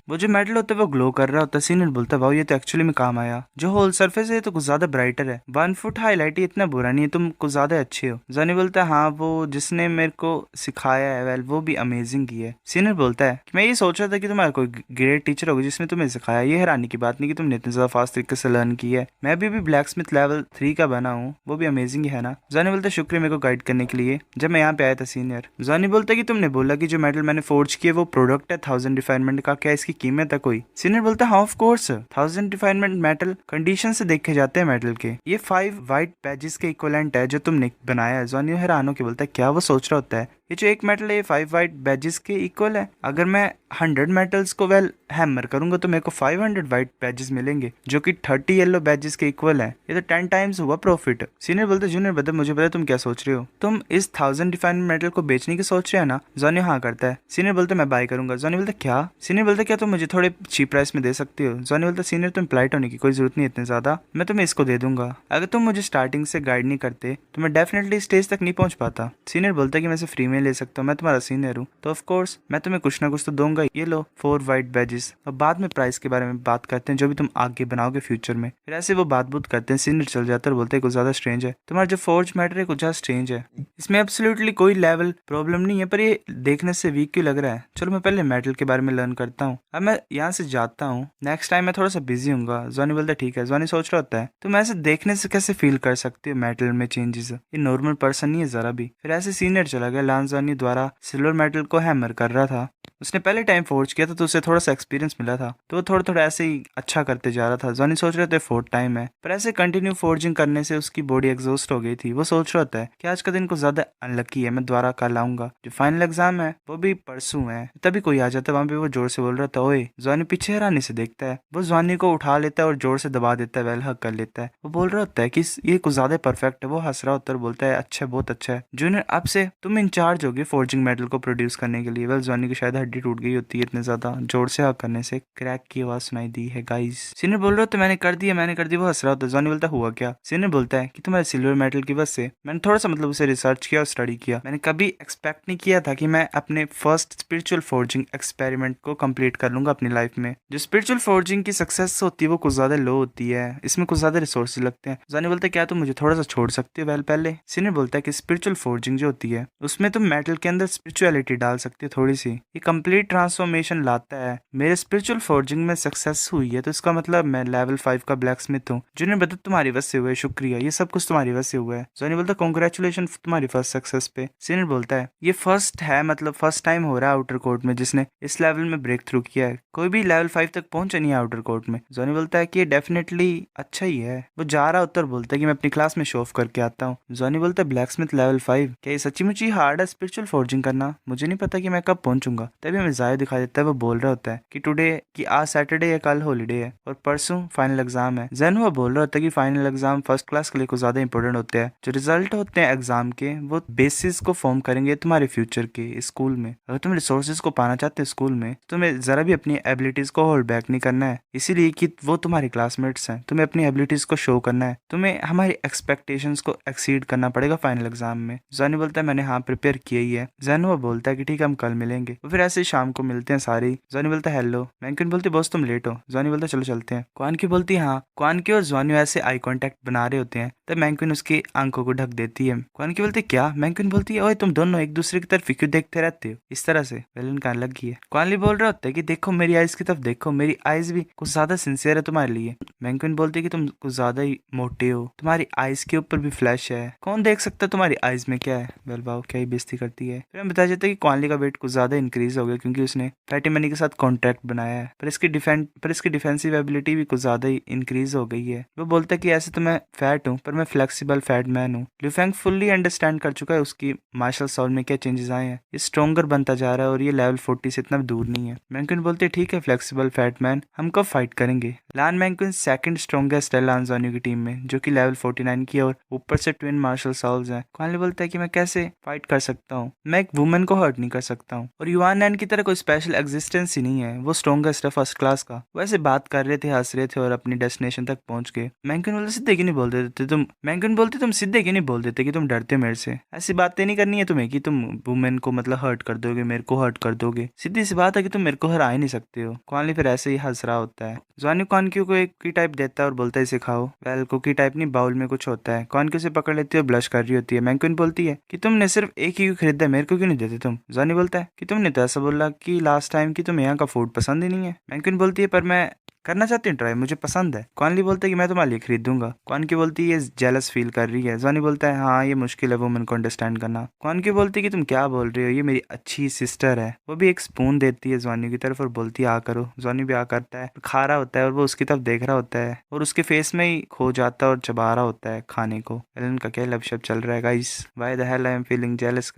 वो जो मेटल होता है वो ग्लो कर रहा होता है। सीनियर बोलता है वाओ ये तो एक्चुअली में काम आया। जो होल सरफेस है तो कुछ ज्यादा ब्राइटर है। 1 फुट हाईलाइट ही इतना बुरा नहीं है, तुम कुछ ज्यादा अच्छे हो। जॉनी बोलता है हाँ वो जिसने मेरे को सिखाया है वेल वो भी अमेजिंग ही है। सीनियर बोलता है कि मैं ये सोच रहा था कि तुम्हारा कोई ग्रेट टीचर होगा जिसने तुम्हें सिखाया। ये हैरानी की बात नहीं कि तुमने इतने ज्यादा फास्ट तरीके से लर्न की है। मैं भी ब्लैक स्मिथ लेवल 3 का बना हूँ, वो भी अमेजिंग है ना। जॉनी बोलता है शुक्रिया मेरे को गाइड करने के लिए जब मैं यहाँ पे आया था सीनियर। जॉनी बोलता है कि तुमने बोला कि जो मेटल मैंने फोर्ज किया वो प्रोडक्ट है 1000 रिफाइनमेंट का, क्या इसकी कीमत है कोई? सीनियर बोलता है हाँ of course 1000 refinement metal condition से देखे जाते हैं मेटल के। ये 5 वाइट पैजेस के इक्वलेंट है जो तुमने बनाया है। जॉनी हैरान होकर बोलता है क्या? वो सोच रहा होता है ये जो एक मेटल है ये 5 वाइट बैजेस के इक्वल है। अगर मैं 100 मेटल्स को हैमर करूंगा तो मेरे को 500 वाइट बैजेस मिलेंगे जो कि 30 येलो बैजेस के इक्वल है। ये तो 10 टाइम्स हुआ प्रॉफिट। सीनियर बोलते जूनियर बता मुझे पता तुम क्या सोच रहे हो, तुम इस 1000 डिफाइंड मेटल को बेचने की सोच रहे हो ना। जॉनी हाँ करता है। सीनियर बोलते मैं बाय करूंगा। जॉनी बोलता क्या। सीनियर बोलते क्या तुम मुझे थोड़े चीप प्राइस में दे सकते हो। जॉनी बोलता सीनियर तुम प्लाइट होने की कोई जरूरत नहीं इतने ज्यादा, मैं तुम्हें इसको दे दूंगा। अगर तुम मुझे स्टार्टिंग से गाइड नहीं करते तो मैं डेफिनेटली स्टेज तक नहीं पहुंच पाता। सीनियर बोलता है कि मैं इसे फ्री में ले सकता हूँ, मैं तुम्हारा सीनियर हूँ तो ऑफ कोर्स मैं तुम्हें कुछ ना कुछ तो दूंगा। ये लो 4 वाइट बैजेस। अब बाद में प्राइस के बारे में बात करते हैं जो भी तुम आगे बनाओगे फ्यूचर में। फिर ऐसे वो बात बूत करते हैं। सीनियर चल जाता है और बोलते हैं कुछ ज्यादा स्ट्रेंज है, तुम्हारा जो फोर्ज मैटर है कुछ ज्यादा स्ट्रेंज है, इसमें एब्सोल्युटली कोई लेवल प्रॉब्लम नहीं है पर ये देखने से वीक क्यों लग रहा है। चलो मैं पहले मेटल के बारे में लर्न करता हूँ, अब मैं यहाँ से जाता हूँ, नेक्स्ट टाइम मैं थोड़ा सा बिजी हूँ। जॉनी बोलता है ठीक है। जॉनी सोच रहा होता है तुम ऐसे देखने से कैसे फील कर सकते हो मेटल में चेंजेस, ये नॉर्मल पर्सन नहीं है जरा भी। फिर ऐसे सीनियर चला गया। लांजानी द्वारा सिल्वर मेटल को हैमर कर रहा था। उसने पहले टाइम फोर्ज किया था तो उसे थोड़ा सा एक्सपीरियंस मिला था तो वो थोड़ा थोड़ा ऐसे ही अच्छा करते जा रहा था। जॉनी सोच रहे थे फोर्थ टाइम है पर ऐसे कंटिन्यू फोर्जिंग करने से उसकी बॉडी एग्जॉस्ट हो गई थी। वो सोच रहा होता है कि आज का दिन कुछ ज्यादा अनलकी है, मैं दोबारा कल आऊंगा, जो फाइनल एग्जाम है वो भी परसों है। तभी कोई आ जाता है वहां पे, वो जोर से बोल रहा था ओए। जॉनी पीछे हैरानी से देखता है, वो जॉनी को उठा लेता है और जोर से दबा देता है, वेल हक कर लेता है। वो बोल रहा होता है कि ये कुछ ज्यादा परफेक्ट है। वो हंस रहा होता है और बोलता है अच्छा बहुत अच्छा है जूनियर, अब से तुम इंचार्ज होगे फोर्जिंग मेटल को प्रोड्यूस करने के लिए। वेल जॉनी की शायद हड्डी टूट गई होती है इतने ज्यादा जोर से हक करने से, क्रैक की आवाज सुनाई दी है गाइस। सीनियर बोल रहा होता है मैंने कर दिया मैंने कर दिया। वो हंस रहा होता है। जॉनी बोलता हुआ क्या। सीनियर बोलता है कि तुम्हारे सिल्वर मेटल की वजह से मैंने थोड़ा सा मतलब उसे रिसर्च किया और स्टडी किया, मैंने कभी एक्सपेक्ट नहीं किया था कि मैं अपने फर्स्ट स्पिरिचुअल फोर्जिंग एक्सपेरिमेंट को कंप्लीट कर लूंगा अपनी लाइफ में। जो स्पिरिचुअल फोर्जिंग की सक्सेस होती है वो कुछ ज्यादा लो होती है, इसमें कुछ ज्यादा रिसोर्सेज लगते हैं। जॉनी बोलता है क्या तुम मुझे थोड़ा सा छोड़ सकते हो वेल पहले। सीनियर बोलता है कि स्पिरिचुअल फोर्जिंग जो होती है उसमें तुम मेटल के अंदर स्पिरिचुअलिटी डाल सकते हो थोड़ी सी, ये कंप्लीट ट्रांसफॉर्मेशन लाता है। मेरे स्पिरिचुअल फोर्जिंग में सक्सेस हुई है तो इसका मतलब मैं लेवल 5 का ब्लैक स्मिथ हूँ। जिन्हें बता तुम्हारी वजह से हुआ है, शुक्रिया, ये सब कुछ तुम्हारी वजह से हुआ है। जॉनी बोलता कॉन्ग्रेचुलेशन तुम्हारी फर्स्ट सक्सेस पे। सीनियर बोलता है ये फर्स्ट है, मतलब फर्स्ट टाइम हो रहा है आउटर कोर्ट में जिसने इस लेवल में ब्रेक थ्रू किया है, कोई भी लेवल 5 तक पहुंचा नहीं है आउटर कोर्ट में। जॉनी बोलता है कि ये डेफिनेटली अच्छा ही है। वो जा रहा उत्तर बोलता है कि मैं अपनी क्लास में शो ऑफ करके आता हूँ। जॉनी बोलता है ब्लैक स्मिथ लेवल 5, क्या ये सच्ची मुच्ची हार्ड है स्पिरिचुअल फोर्जिंग करना, मुझे नहीं पता कि मैं कब पहुंचूंगा। तभी हमें जाया दिखा देता है। वो बोल रहा होता है कि टुडे कि आज सैटरडे या कल हॉलीडे है और परसों फाइनल एग्जाम है। जैन वो बोल रहा होता है कि फाइनल एग्जाम फर्स्ट क्लास के लिए कुछ ज्यादा इंपॉर्टेंट होते हैं, जो रिजल्ट होते हैं एग्जाम के वो बेसिस को फॉर्म करेंगे तुम्हारे फ्यूचर के स्कूल में। अगर तुम रिसोर्सेज को पाना चाहते हो स्कूल में तो तुम्हें जरा भी अपनी एबिलिटीज को होल्ड बैक नहीं करना है, इसीलिए कि वो तुम्हारे क्लासमेट्स हैं, तुम्हें अपनी एबिलिटीज को शो करना है, तुम्हें हमारी एक्सपेक्टेशंस को एक्सीड करना पड़ेगा फाइनल एग्जाम में। जैन बोलता है मैंने हाँ प्रिपेयर किया ही है। जैन वो बोलता है कि ठीक है हम कल मिलेंगे। वो फिर ऐसे शाम को मिलते हैं सारी। जॉनी बोलता है हेलो। मैंक्विन बोलती बॉस तुम लेट हो। जॉनी बोलता चलो चलते हैं। क्वान की बोलती है हाँ। क्वान की और जॉनी ऐसे आई कांटेक्ट बना रहे होते हैं तब मैंक्विन उसकी आंखों को ढक देती है। क्वान की बोलती क्या। मैंक्विन बोलती है ओए तुम दोनों एक दूसरे की तरफ क्यों देखते रहते हो इस तरह से, वेलन का अलग ही है। क्वानली बोल रहा होता है कि देखो मेरी आइज की तरफ देखो, मेरी आइज भी कुछ ज्यादा सिंसियर है तुम्हारे लिए। मैंक्विन बोलती है कि तुम कुछ ज्यादा ही मोटे हो, तुम्हारी आइज के ऊपर भी फ्लैश है, कौन देख सकता है तुम्हारी आइज में क्या है। वेल वाओ क्या ही बेइज्जती करती है। फिर हम बताया जाता है कि क्वानली का वेट कुछ ज्यादा इंक्रीज हो गया क्योंकि उसने फैटी मनी के साथ कॉन्ट्रैक्ट बनाया है, पर इसकी डिफेंसिव एबिलिटी भी कुछ ज्यादा ही इंक्रीज हो गई है। वो बोलता है कि ऐसे तो मैं फैट हूँ पर मैं फ्लेक्सिबल फैट मैन हूँ। ल्यूफेंग फुल्ली अंडरस्टैंड कर चुका है उसकी मार्शल सॉल में क्या चेंजेस आए हैं, ये स्ट्रॉन्गर बनता जा रहा है और ये लेवल 40 से इतना दूर नहीं है। मैंक्विन बोलते ठीक है फ्लेक्सिबल फैट मैन, हम कब फाइट करेंगे। लान मैंक्विन सेकंड स्ट्रॉन्गेस्ट है लांजानियो की टीम में जो कि लेवल 49 की है और ऊपर से ट्विन मार्शल सॉल्स हैं। क्वानली बोलता है कि मैं कैसे फाइट कर सकता हूँ, मैं एक वुमेन को हर्ट नहीं कर सकता हूँ और युआन नैन की तरह कोई स्पेशल एग्जिस्टेंस ही नहीं है, वो स्ट्रॉन्गेस्ट है फर्स्ट क्लास का। वैसे बात कर रहे थे हंस रहे थे और अपनी डेस्टिनेशन तक पहुंच गए। मैंक्विन बोलते सीधे क्यों नहीं बोल देते तुम। मैंक्विन बोलते तुम सीधे क्यों नहीं बोल देते कि तुम डरते मेरे से, ऐसी बातें नहीं करनी है तुम्हें कि तुम वुमेन को मतलब हर्ट कर दोगे, मेरे को हर्ट कर दोगे, सीधी सी बात है कि तुम मेरे को हरा ही नहीं सकते हो। क्वानली फिर ऐसे ही हंस रहा होता है। जॉनी क्वानक्यू को एक कुकी टाइप देता है और बोलता है इसे खाओ। वेल कुकी टाइप नहीं बाउल में कुछ होता है। क्वानक्यू से पकड़ लेती है और ब्लश कर रही होती है। मैंक्विन बोलती है कि तुमने सिर्फ एक ही क्यों खरीदा है, मेरे को क्यों नहीं देते तुम। जॉनी बोलता है कि तुमने तो ऐसा बोला कि लास्ट टाइम कि तुम्हें यहाँ का फूड पसंद ही नहीं है। मैंक्विन बोलती है पर मैं करना चाहती हूँ ट्राई, मुझे पसंद है। क्वानली बोलता है कि मैं तुम्हारे लिए खरीद दूंगा। क्वान की बोलती है ये जेलस फील कर रही है। जॉनी बोलता है हाँ ये मुश्किल है वुमन को अंडरस्टैंड करना। क्वान की बोलती है कि तुम क्या बोल रही हो, ये मेरी अच्छी सिस्टर है। वो भी एक स्पून देती है जॉनी की तरफ और बोलती है आ करो। जॉनी भी आ करता है, खा रहा होता है और वो उसकी तरफ देख रहा होता है और उसके फेस में ही खो जाता है और चबा रहा होता है खाने को। एलन का क्या लब शब चल रहा है guys, why the hell I am feeling jealous.